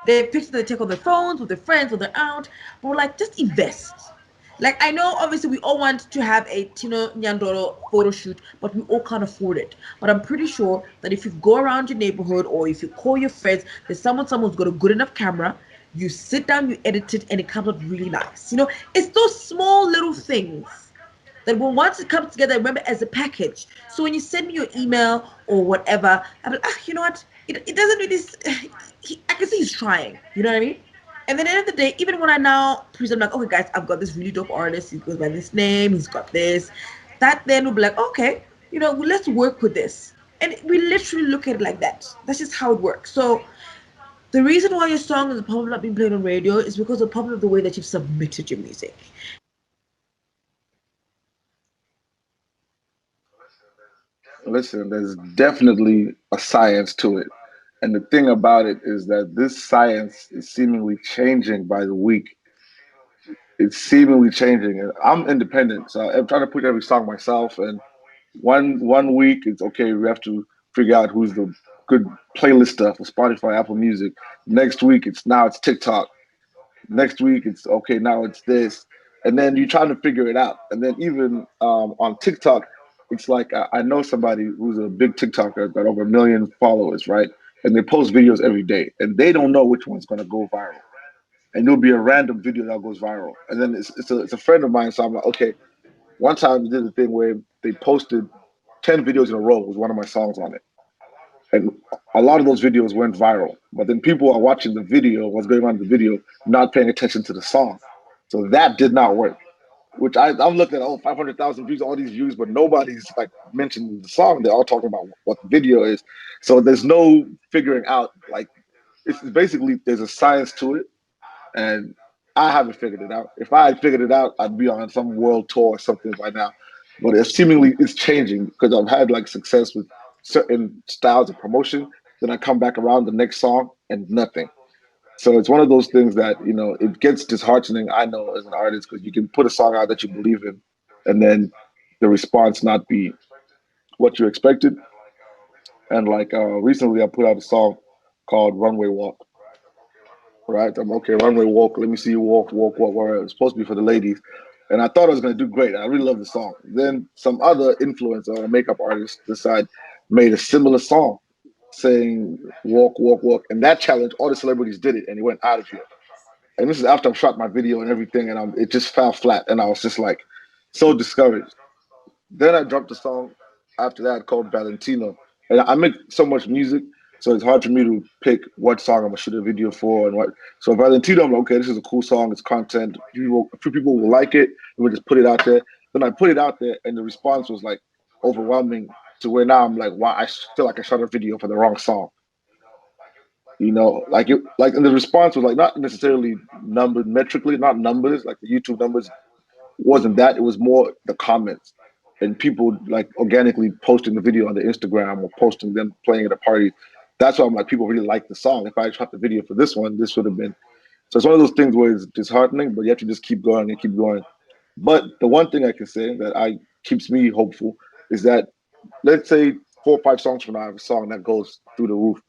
They have pictures that they take on their phones with their friends or they're out. But we're like, just invest. Like, I know obviously we all want to have a Tino Nyandoro photo shoot, but we all can't afford it. But I'm pretty sure that if you go around your neighborhood or if you call your friends, there's someone's got a good enough camera. You sit down, you edit it, and it comes out really nice. You know, it's those small little things that when once it comes together, remember as a package. So when you send me your email or whatever, I'm like, you know what? It doesn't really. I can see he's trying. You know what I mean? And then at the end of the day, even when I now present, like, okay, guys, I've got this really dope artist. He goes by this name. He's got this. That then will be like, okay, you know, well, let's work with this. And we literally look at it like that. That's just how it works. So the reason why your song is probably not being played on radio is because of probably the way that you've submitted your music. Listen, there's definitely a science to it. And the thing about it is that this science is seemingly changing by the week. It's seemingly changing. And I'm independent, so I'm trying to put every song myself. And one week it's okay, we have to figure out who's the good playlist stuff for Spotify, Apple Music. Next week it's TikTok. Next week it's okay, now it's this. And then you're trying to figure it out. And then even on TikTok, it's like I know somebody who's a big TikToker, got over 1 million followers, right? And they post videos every day, and they don't know which one's going to go viral. And there'll be a random video that goes viral. And then it's a friend of mine, so I'm like, okay. One time they did a thing where they posted 10 videos in a row with one of my songs on it. And a lot of those videos went viral. But then people are watching the video, what's going on in the video, not paying attention to the song. So that did not work. Which I'm looking at, 500,000 views, all these views, but nobody's like mentioning the song. They're all talking about what the video is. So there's no figuring out, like, it's basically, there's a science to it. And I haven't figured it out. If I had figured it out, I'd be on some world tour or something by now. But it seemingly it's changing because I've had like success with certain styles of promotion. Then I come back around the next song and nothing. So it's one of those things that it gets disheartening. I know as an artist because you can put a song out that you believe in, and then the response not be what you expected. And like recently, I put out a song called "Runway Walk." Right? I'm okay. Runway walk. Let me see you walk, walk, walk. Where it's supposed to be for the ladies, And I thought I was going to do great. I really love the song. Then some other influencer or makeup artist made a similar song saying walk, walk, walk. And that challenge, all the celebrities did it and it went out of here. And this is after I've shot my video and everything, and it just fell flat. And I was just like so discouraged. Then I dropped a song after that called Valentino. And I make so much music, so it's hard for me to pick what song I'm gonna shoot a video for and what. So Valentino, I'm like, okay, this is a cool song. It's content. A few people will like it, and we'll just put it out there. Then I put it out there, and the response was like overwhelming to where now I'm like, wow, I feel like I shot a video for the wrong song. And the response was like not necessarily numbered metrically, not numbers like the YouTube numbers wasn't that. It was more the comments and people like organically posting the video on the Instagram or posting them playing at a party. That's why I'm like, people really like the song. If I shot the video for this one, this would have been. So it's one of those things where it's disheartening, but you have to just keep going and keep going. But the one thing I can say that keeps me hopeful is that let's say 4 or 5 songs from now, I have a song that goes through the roof.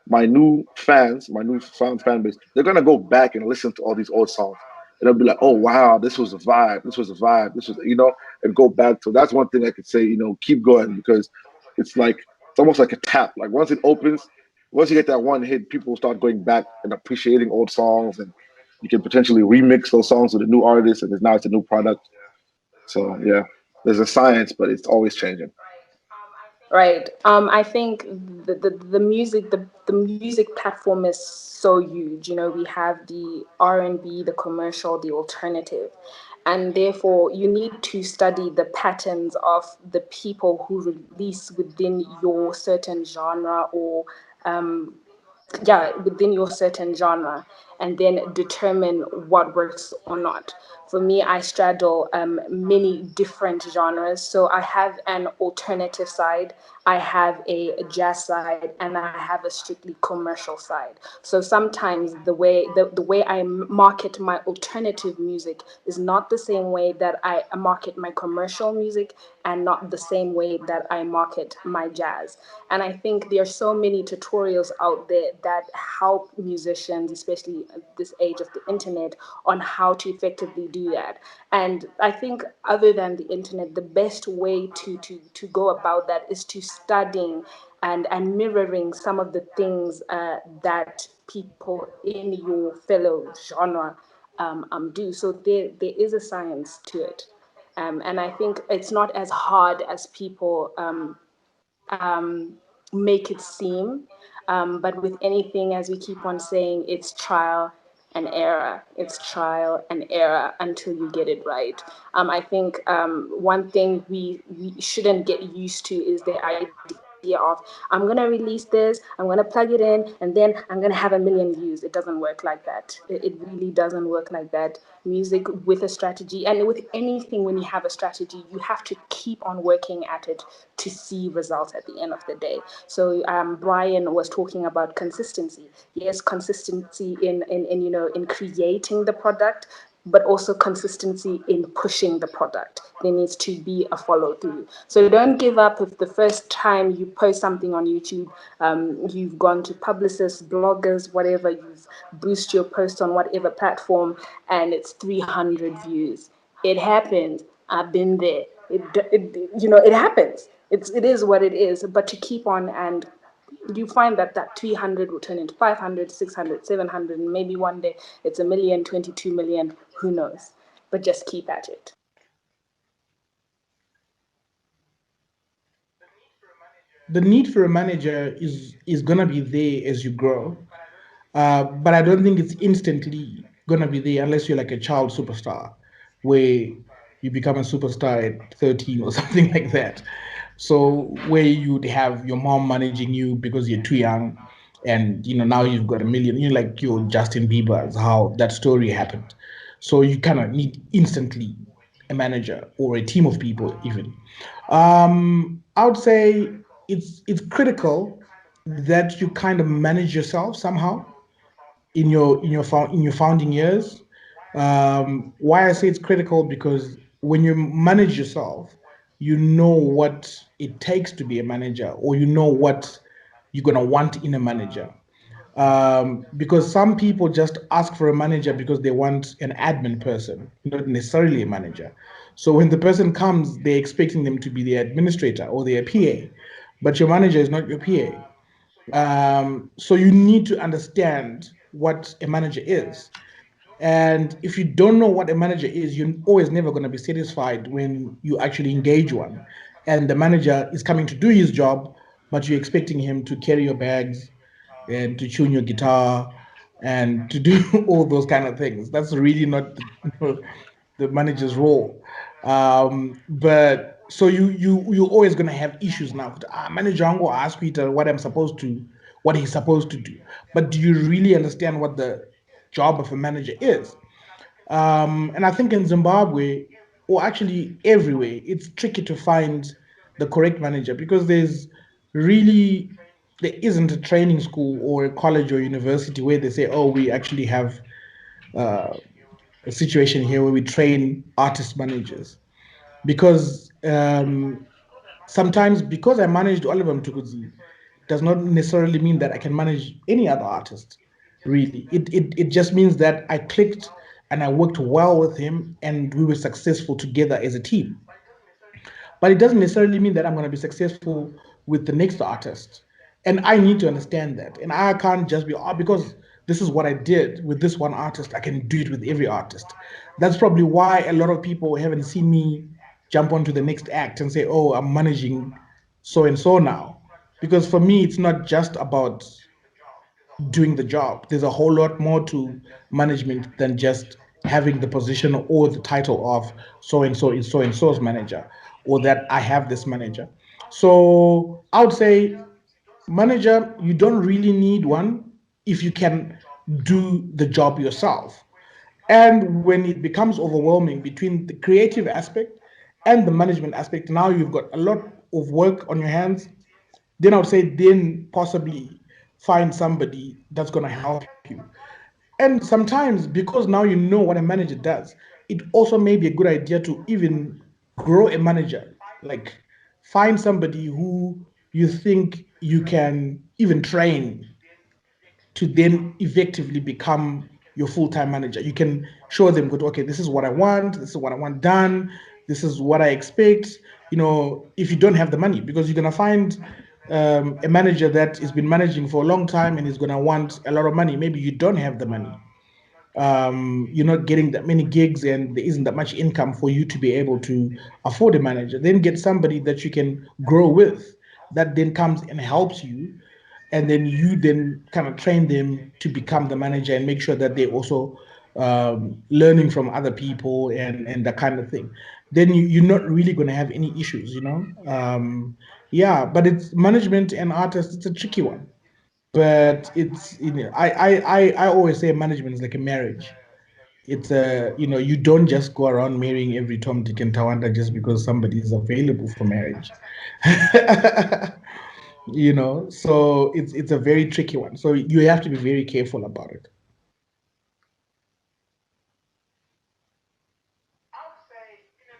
My new fans, my new found fan base, they're gonna go back and listen to all these old songs. And they'll be like, oh wow, this was a vibe, this was a vibe, this was, and go back to. That's one thing I could say, keep going because it's almost like a tap. Like once you get that one hit, people will start going back and appreciating old songs, and you can potentially remix those songs with a new artist, and now it's a new product. So yeah, there's a science, but it's always changing. Right. I think the music platform is so huge. We have the R&B, the commercial, the alternative, and therefore you need to study the patterns of the people who release within your certain genre or within your certain genre, and then determine what works or not. For me, I straddle many different genres. So I have an alternative side, I have a jazz side, and I have a strictly commercial side. So sometimes the way I market my alternative music is not the same way that I market my commercial music, and not the same way that I market my jazz. And I think there are so many tutorials out there that help musicians, especially at this age of the internet, on how to effectively do that. And I think other than the internet, the best way to go about that is to studying and mirroring some of the things that people in your fellow genre do. So there is a science to it. And I think it's not as hard as people make it seem. But with anything, as we keep on saying, it's trial and error. It's trial and error until you get it right. I think one thing we shouldn't get used to is the idea of, I'm going to release this, I'm going to plug it in, and then I'm going to have 1 million views. It doesn't work like that. It really doesn't work like that. Music with a strategy, and with anything, when you have a strategy, you have to keep on working at it to see results at the end of the day. So Brian was talking about consistency. Yes, consistency in creating the product, but also consistency in pushing the product. There needs to be a follow through. So don't give up if the first time you post something on YouTube, you've gone to publicists, bloggers, whatever, you've boosted your post on whatever platform, and it's 300 views. It happens. I've been there. It happens. It is what it is. But to keep on, and you find that 300 will turn into 500, 600, 700, and maybe one day it's 1 million, 22 million, who knows? But just keep at it. The need for a manager is gonna be there as you grow, but I don't think it's instantly gonna be there unless you're like a child superstar, where you become a superstar at 13 or something like that. So where you'd have your mom managing you because you're too young, and now you've got 1 million. Like your Justin Bieber's, how that story happened. So you kind of need instantly a manager or a team of people even. I would say it's critical that you kind of manage yourself somehow in your founding years. Why I say it's critical, because when you manage yourself, you know what it takes to be a manager, or you know what you're gonna want in a manager. Because some people just ask for a manager because they want an admin person, not necessarily a manager. So when the person comes, they're expecting them to be the administrator or their PA, but your manager is not your PA. So you need to understand what a manager is. And if you don't know what a manager is, you're always never going to be satisfied when you actually engage one. And the manager is coming to do his job, but you're expecting him to carry your bags and to tune your guitar and to do all those kind of things. That's really not the manager's role. But so you're always gonna have issues now. Manager Ango ask Peter what he's supposed to do. But do you really understand what the job of a manager is? And I think in Zimbabwe, or actually everywhere, it's tricky to find the correct manager because really there isn't a training school or a college or university where they say, oh, we actually have uh, a situation here where we train artist managers. Because sometimes, because I managed Oliver Mtukudzi, does not necessarily mean that I can manage any other artist. Really, it just means that I clicked and I worked well with him, and we were successful together as a team. But it doesn't necessarily mean that I'm going to be successful with the next artist. And I need to understand that. And I can't just be, oh, because this is what I did with this one artist, I can do it with every artist. That's probably why a lot of people haven't seen me jump onto the next act and say, oh, I'm managing so and so now. Because for me, it's not just about doing the job. There's a whole lot more to management than just having the position or the title of so and so is so and so's manager, or that I have this manager. So I would say manager, you don't really need one if you can do the job yourself. And when it becomes overwhelming between the creative aspect and the management aspect, now you've got a lot of work on your hands. Then I would say, then possibly find somebody that's going to help you. And sometimes, because now you know what a manager does, it also may be a good idea to even grow a manager. Like, find somebody who you think you can even train to then effectively become your full-time manager. You can show them, good, okay, this is what I want, this is what I want done, this is what I expect. If you don't have the money, because you're gonna find a manager that has been managing for a long time and is gonna want a lot of money. Maybe you don't have the money. You're not getting that many gigs and there isn't that much income for you to be able to afford a manager. Then get somebody that you can grow with, that then comes and helps you, and then you then kind of train them to become the manager and make sure that they're also learning from other people and that kind of thing. Then you're not really going to have any issues. Yeah, but it's management and artists, it's a tricky one. But I always say management is like a marriage. It's you don't just go around marrying every Tom, Dick, and Tawanda just because somebody is available for marriage. So it's a very tricky one. So you have to be very careful about it.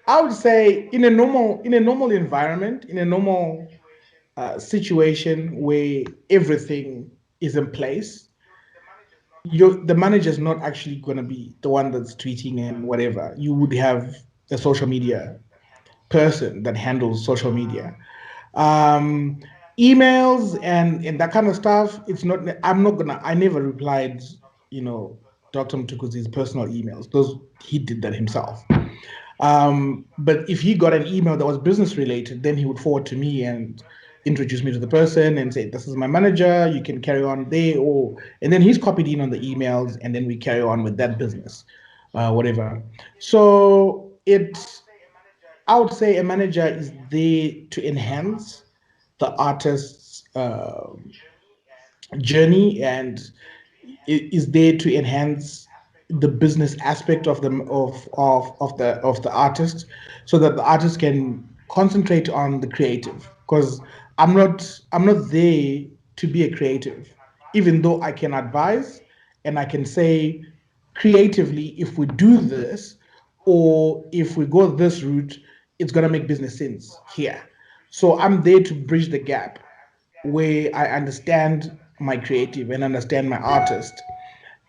I would say in a normal environment, in a normal situation where everything is in place, the manager is not actually going to be the one that's tweeting and whatever. You would have a social media person that handles social media. um Emails and that kind of stuff, it's not, I never replied, you know Dr. Mtukuzi's personal emails. Those, he did that himself. But if he got an email that was business related, then he would forward to me and introduce me to the person and say, this is my manager, you can carry on there. Or and then he's copied in on the emails, and then we carry on with that business, whatever. So I would say a manager is there to enhance the artist's journey, and is there to enhance the business aspect of the artist, so that the artist can concentrate on the creative. Because I'm not there to be a creative, even though I can advise and I can say creatively, if we do this, or if we go this route, it's going to make business sense here. So I'm there to bridge the gap where I understand my creative and understand my artist.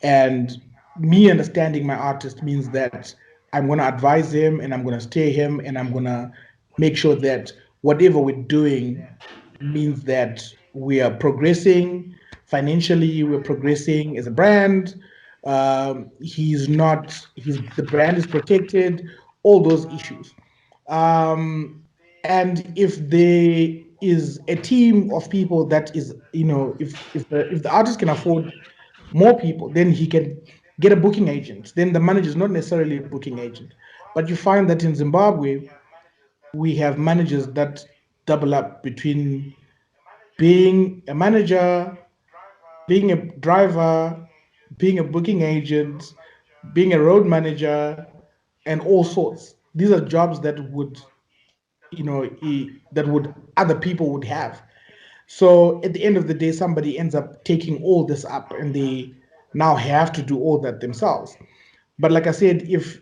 And me understanding my artist means that I'm going to advise him and I'm going to steer him and I'm going to make sure that whatever we're doing means that we are progressing financially, we're progressing as a brand. He's not, the brand is protected, all those issues. Um, and if there is a team of people that is, if the artist can afford more people, then he can get a booking agent. Then the manager is not necessarily a booking agent. But you find that in Zimbabwe, we have managers that double up between being a manager, being a driver, being a booking agent, being a road manager, and all sorts. These are jobs that would, that would other people would have. So at the end of the day, somebody ends up taking all this up, and they now have to do all that themselves. But like I said, if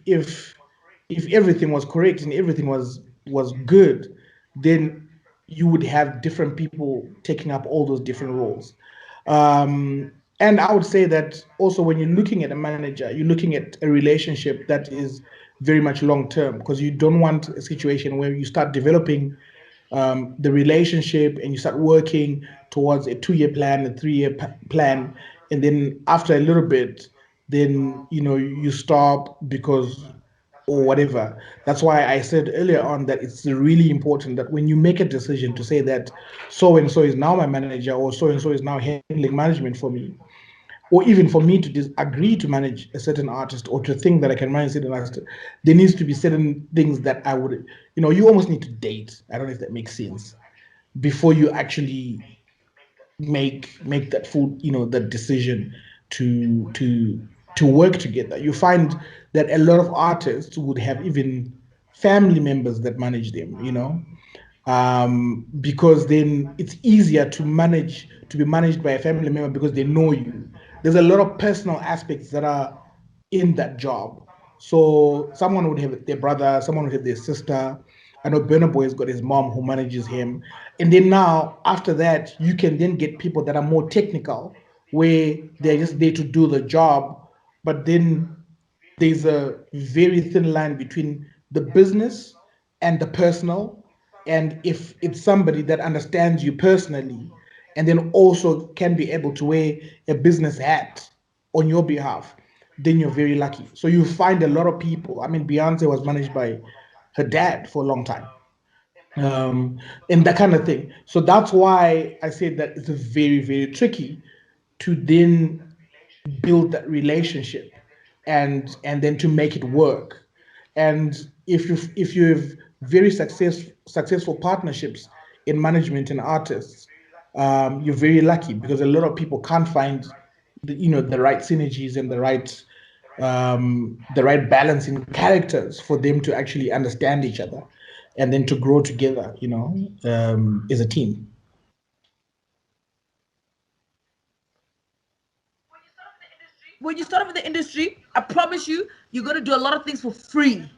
everything was correct and everything was good, then you would have different people taking up all those different roles. And I would say that also when you're looking at a manager, you're looking at a relationship that is very much long term, because you don't want a situation where you start developing the relationship and you start working towards a 2-year plan, a 3-year plan, and then after a little bit, then you stop because or whatever. That's why I said earlier on that it's really important that when you make a decision to say that so and so is now my manager or so and so is now handling management for me, or even for me to agree to manage a certain artist or to think that I can manage a certain artist, there needs to be certain things that I would, you almost need to date. I don't know if that makes sense before you actually make that full, that decision to work together. You find that a lot of artists would have even family members that manage them, because then it's easier to be managed by a family member because they know you. There's a lot of personal aspects that are in that job. So someone would have their brother, someone would have their sister. I know Burna Boy has got his mom who manages him. And then now, after that, you can then get people that are more technical, where they're just there to do the job. But then there's a very thin line between the business and the personal. And if it's somebody that understands you personally and then also can be able to wear a business hat on your behalf, then you're very lucky. So you find a lot of people. I mean, Beyonce was managed by her dad for a long time, and that kind of thing. So that's why I say that it's very, very tricky to then build that relationship and then to make it work. And if you have very successful partnerships in management and artists, you're very lucky because a lot of people can't find the right synergies and the right balance in characters for them to actually understand each other and then to grow together, as a team. When you start off in the industry, I promise you, you're gonna do a lot of things for free.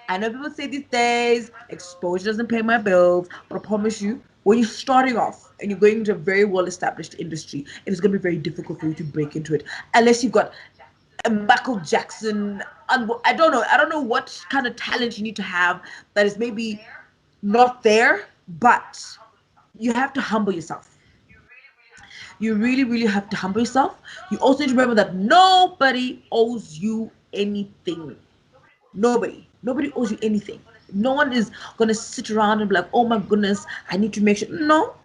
I know people say these days exposure doesn't pay my bills, but I promise you, when you're starting off and you're going into a very well established industry, it is going to be very difficult for you to break into it unless you've got a Michael Jackson. I don't know what kind of talent you need to have that is maybe not there, but you have to humble yourself. You really, really have to humble yourself. You also need to remember that nobody owes you anything. Nobody owes you anything. No one is gonna sit around and be like, oh my goodness, I need to make sure. No,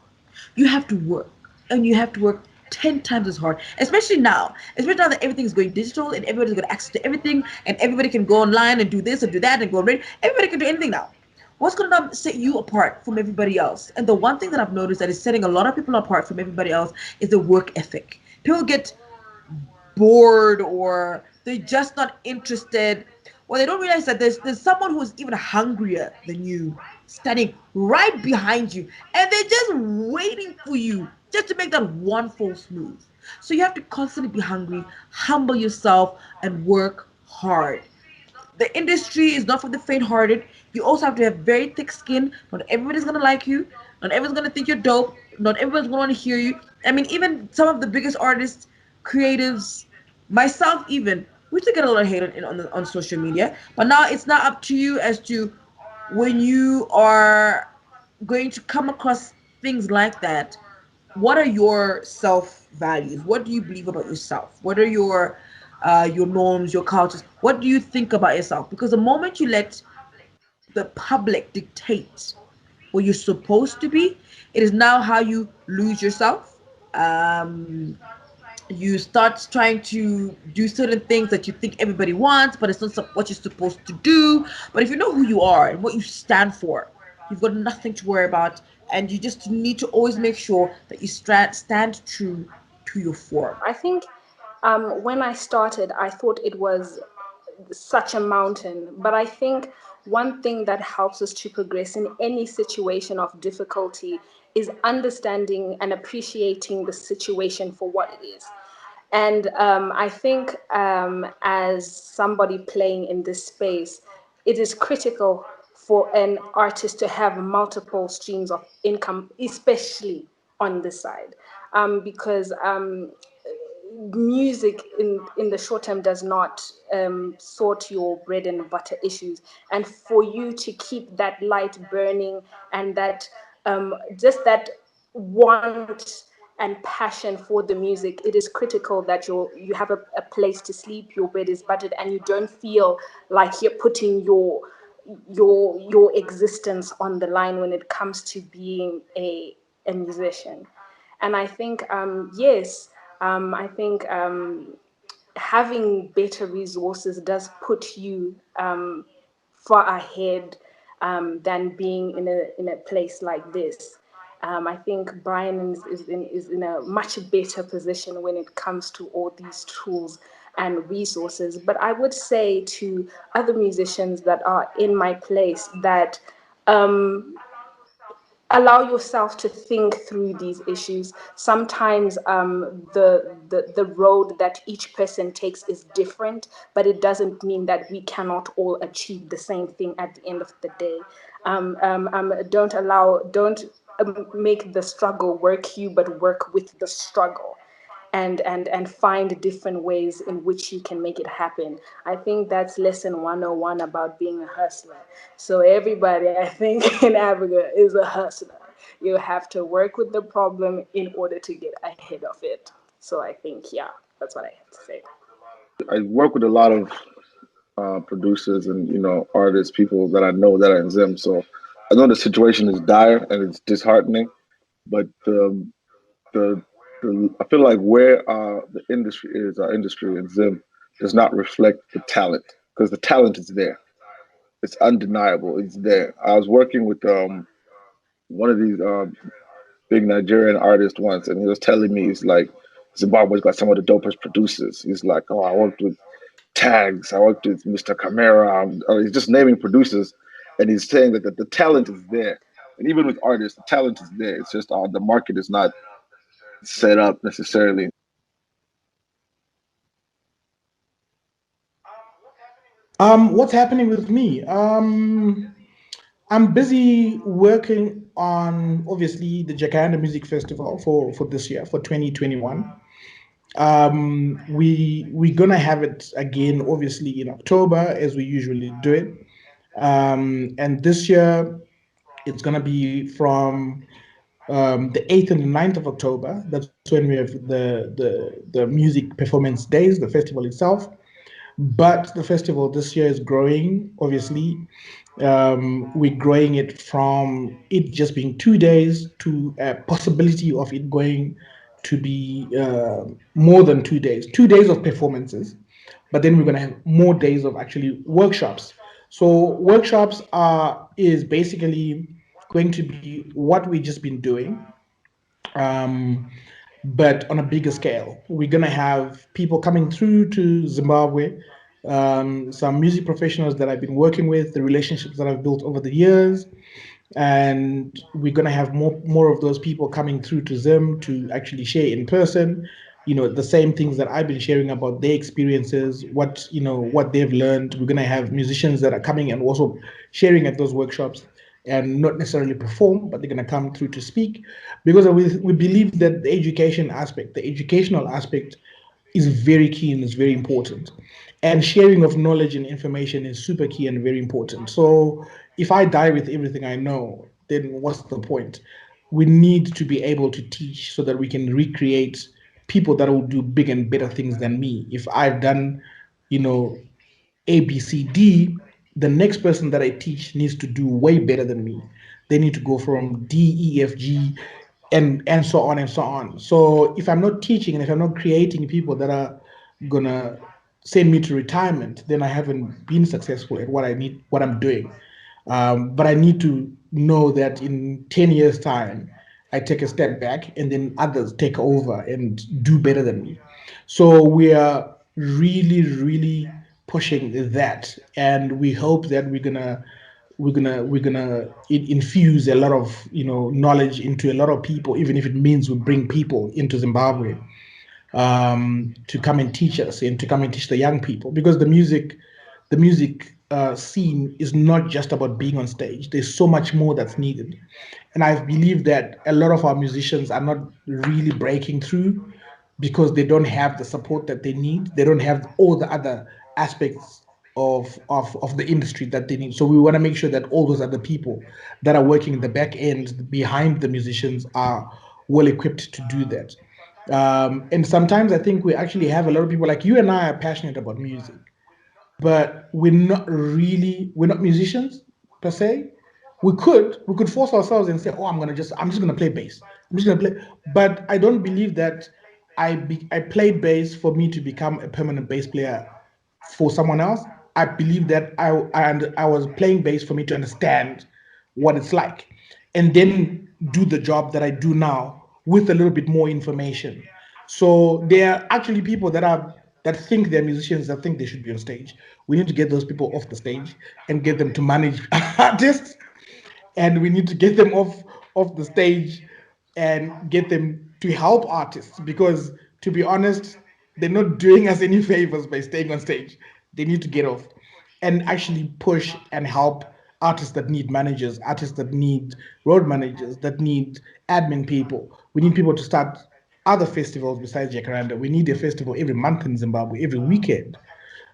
you have to work, and you have to work 10 times as hard, especially now that everything is going digital and everybody's got access to everything and everybody can go online and do this and do that and go read. Everybody can do anything now. What's going to set you apart from everybody else? And the one thing that I've noticed that is setting a lot of people apart from everybody else is the work ethic. People get bored or they're just not interested, or they don't realize that there's someone who's even hungrier than you standing right behind you, and they're just waiting for you just to make that one false move. So you have to constantly be hungry, humble yourself, and work hard. The industry is not for the faint-hearted. You also have to have very thick skin. Not everybody's gonna like you. Not everyone's gonna think you're dope. Not everyone's going to hear you. I mean, even some of the biggest artists, creatives, myself even, we still get a lot of hate on social media. But now it's not up to you as to when you are going to come across things like that. What are your self values? What do you believe about yourself? What are your norms, your cultures? What do you think about yourself? Because the moment you let the public dictate what you're supposed to be, it is now how you lose yourself. Um, you start trying to do certain things that you think everybody wants, but it's not what you're supposed to do. But if you know who you are and what you stand for, you've got nothing to worry about, and you just need to always make sure that you stand true to your form. I think when I started, I thought it was such a mountain. But I think one thing that helps us to progress in any situation of difficulty is understanding and appreciating the situation for what it is. And I think as somebody playing in this space, it is critical for an artist to have multiple streams of income, especially on this side, because music in the short term does not sort your bread and butter issues. And for you to keep that light burning and that just that want and passion for the music, it is critical that you have a place to sleep, your bed is buttered, and you don't feel like you're putting your existence on the line when it comes to being a musician. And I think, yes, I think having better resources does put you far ahead than being in a place like this. I think Brian is in a much better position when it comes to all these tools and resources. But I would say to other musicians that are in my place that allow yourself to think through these issues. Sometimes the road that each person takes is different, but it doesn't mean that we cannot all achieve the same thing at the end of the day. Don't make the struggle work you, but work with the struggle, and find different ways in which you can make it happen. I think that's lesson 101 about being a hustler. So everybody, I think, in Africa is a hustler. You have to work with the problem in order to get ahead of it. So I think, yeah, that's what I have to say. I work with a lot of producers and artists, people that I know that are in Zim. So I know the situation is dire and it's disheartening, but the I feel like where the industry is, our industry in Zim, does not reflect the talent because the talent is there. It's undeniable. It's there. I was working with one of these big Nigerian artists once, and he was telling me, he's like, Zimbabwe's got some of the dopest producers. He's like, oh, I worked with Tags, I worked with Mr. Camera. He's just naming producers, and he's saying that the talent is there. And even with artists, the talent is there. It's just the market is not set up necessarily. What's happening with me? I'm busy working on obviously the Jacaranda Music Festival for this year for 2021. We're gonna have it again, obviously in October as we usually do it. And this year it's gonna be from the 8th and the 9th of October. That's when we have the music performance days, the festival itself. But the festival this year is growing, obviously. We're growing it from it just being 2 days to a possibility of it going to be more than 2 days, 2 days of performances. But then we're going to have more days of actually workshops. So workshops is basically going to be what we've just been doing, um, but on a bigger scale. We're going to have people coming through to Zimbabwe, some music professionals that I've been working with, the relationships that I've built over the years. And we're going to have more of those people coming through to Zim to actually share in person, the same things that I've been sharing about their experiences, what they've learned. We're going to have musicians that are coming and also sharing at those workshops. and not necessarily perform, but they're going to come through to speak, because we believe that the education aspect, the educational aspect, is very key and is very important. And sharing of knowledge and information is super key and very important. So if I die with everything I know, then what's the point? We need to be able to teach so that we can recreate people that will do big and better things than me. If I've done, you know, A, B, C, D, the next person that I teach needs to do way better than me. They need to go from D, E, F, G, and so on and so on. So if I'm not teaching and if I'm not creating people that are gonna send me to retirement, then I haven't been successful at what I'm doing. But I need to know that in 10 years' time, I take a step back and then others take over and do better than me. So we are really, really pushing that, and we hope that we're gonna infuse a lot of knowledge into a lot of people, even if it means we bring people into Zimbabwe to come and teach us and to come and teach the young people, because the music scene is not just about being on stage. There's so much more that's needed, and I believe that a lot of our musicians are not really breaking through because they don't have the support that they need. They don't have all the other aspects of the industry that they need. So we want to make sure that all those other people that are working in the back end behind the musicians are well equipped to do that. And sometimes I think we actually have a lot of people like you and I are passionate about music, but we're not musicians per se. We could force ourselves and say, oh, I'm just gonna play bass. I'm just gonna play. But I don't believe that I played bass for me to become a permanent bass player for someone else. I believe that I was playing bass for me to understand what it's like, and then do the job that I do now with a little bit more information. So there are actually people that think they're musicians, that think they should be on stage. We need to get those people off the stage and get them to manage artists, and we need to get them off the stage and get them to help artists, because to be honest, they're not doing us any favors by staying on stage. They need to get off and actually push and help artists that need managers, artists that need road managers, that need admin people. We need people to start other festivals besides Jacaranda. We need a festival every month in Zimbabwe, every weekend,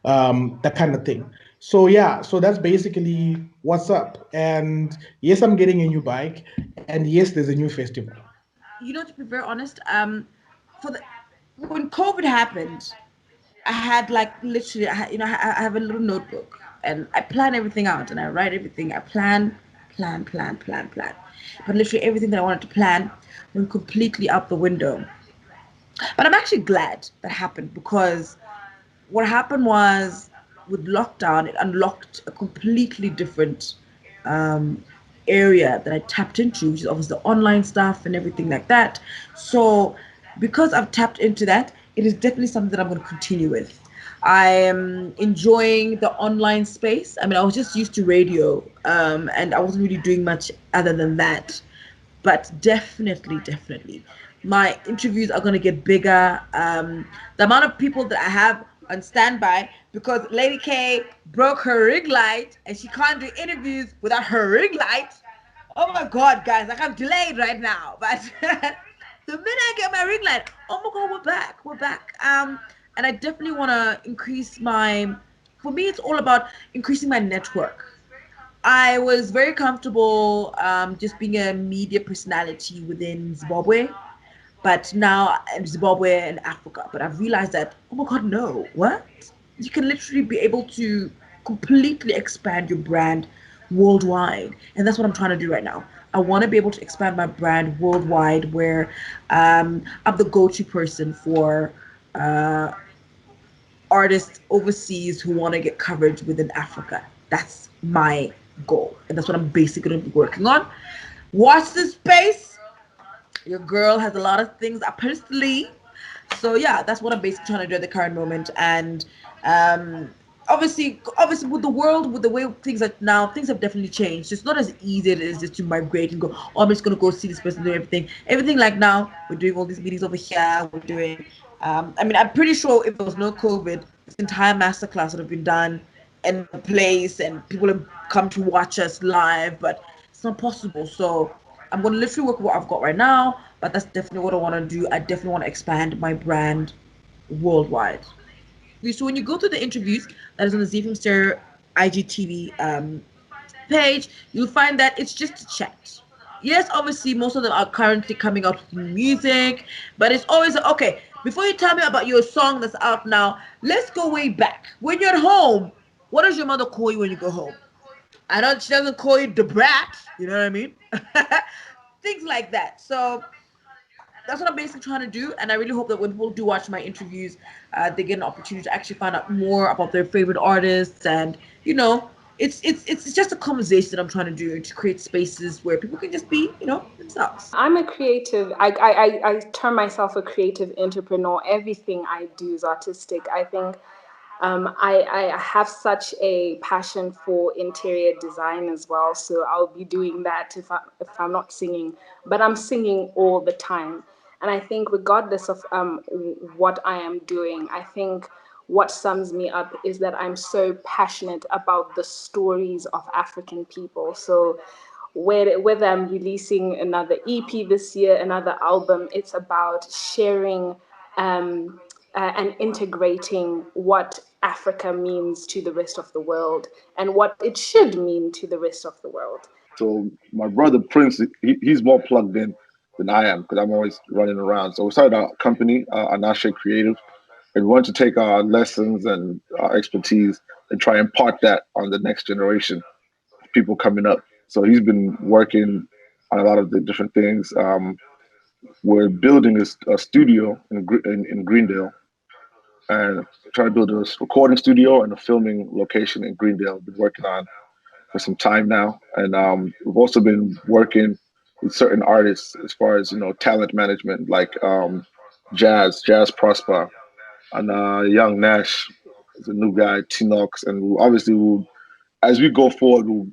that kind of thing. So yeah, so that's basically what's up. And yes, I'm getting a new bike, and yes, there's a new festival. To be very honest, for the when COVID happened, I had like literally, I have a little notebook and I plan everything out and I write everything. I plan. But literally everything that I wanted to plan went completely out the window. But I'm actually glad that happened, because what happened was, with lockdown, it unlocked a completely different um, area that I tapped into, which is obviously the online stuff and everything like that. So, because I've tapped into that, it is definitely something that I'm going to continue with. I am enjoying the online space. I mean, I was just used to radio, and I wasn't really doing much other than that. But definitely, my interviews are going to get bigger. The amount of people that I have on standby, because Lady K broke her ring light and she can't do interviews without her ring light. Oh my God, guys, like I'm delayed right now. But the minute I get my ring light, oh my God, we're back. And I definitely want to increase my. For me, it's all about increasing my network. I was very comfortable just being a media personality within Zimbabwe, but now in Zimbabwe and Africa. But I've realized that, oh my God, no, what? You can literally be able to completely expand your brand worldwide. And that's what I'm trying to do right now. I want to be able to expand my brand worldwide, where I'm the go to person for uh, artists overseas who want to get coverage within Africa. That's my goal. And that's what I'm basically going to be working on. Watch this space. Your girl has a lot of things up her sleeve. So yeah, that's what I'm basically trying to do at the current moment. And obviously with the world, with the way things are now, things have definitely changed. It's not as easy as it is just to migrate and go, oh, I'm just gonna go see this person do everything like now. We're doing all these meetings over here, we're doing I mean, I'm pretty sure if there was no COVID, this entire masterclass would have been done in a place and people have come to watch us live, but it's not possible. So I'm going to literally work with what I've got right now, but that's definitely what I want to do. I definitely want to expand my brand worldwide. So when you go to the interviews that is on the Zfm Stereo IGTV page, you'll find that it's just a chat. Yes, obviously, most of them are currently coming out with new music, but it's always okay. Before you tell me about your song that's out now, let's go way back. When you're at home, what does your mother call you when you go home? I know she doesn't call you the brat, you know what I mean? Things like that. So that's what I'm basically trying to do, and I really hope that when people do watch my interviews, they get an opportunity to actually find out more about their favorite artists, and it's just a conversation that I'm trying to do to create spaces where people can just be themselves. I'm a creative. I term myself a creative entrepreneur. Everything I do is artistic. I think I have such a passion for interior design as well, so I'll be doing that if I'm not singing, but I'm singing all the time. And I think regardless of what I am doing, I think what sums me up is that I'm so passionate about the stories of African people. So whether I'm releasing another EP this year, another album, it's about sharing and integrating what Africa means to the rest of the world and what it should mean to the rest of the world. So my brother Prince, he's more plugged in than I am because I'm always running around. So we started our company, Anashe Creative, and we wanted to take our lessons and our expertise and try and impart that on the next generation of people coming up. So he's been working on a lot of the different things. We're building a studio in Greendale and trying to build a recording studio and a filming location in Greendale. We've been working on for some time now, and we've also been working with certain artists as far as talent management, like Jazz Prosper, and Young Nash is a new guy, Tinox, and as we go forward, we'll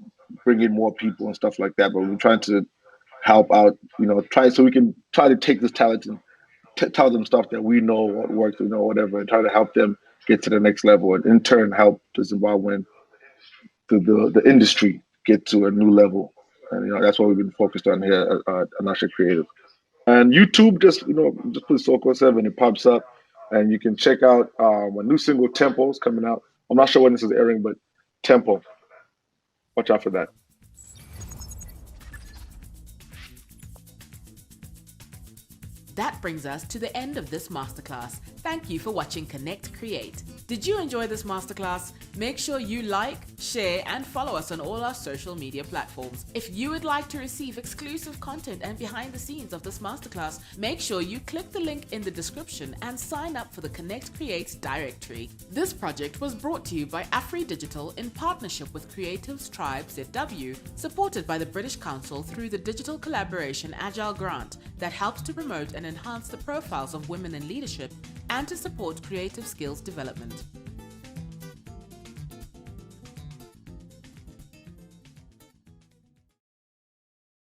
bring in more people and stuff like that. But we're trying to help out, try so we can try to take this talent and tell them stuff that we know what works, whatever, and try to help them get to the next level, and in turn help the Zimbabwean, the industry get to a new level. And that's what we've been focused on here at Anasha Creative. And YouTube, just put Soko 7, it pops up, and you can check out a new single, Tempo, is coming out. I'm not sure when this is airing, but Tempo. Watch out for that. That brings us to the end of this masterclass. Thank you for watching Connect Create. Did you enjoy this masterclass? Make sure you like, share, and follow us on all our social media platforms. If you would like to receive exclusive content and behind the scenes of this masterclass, make sure you click the link in the description and sign up for the Connect Create directory. This project was brought to you by AfriDigital in partnership with creativestribe.zw, supported by the British Council through the Digital Collaboration Agile Grant that helps to promote and enhance the profiles of women in leadership and to support creative skills development.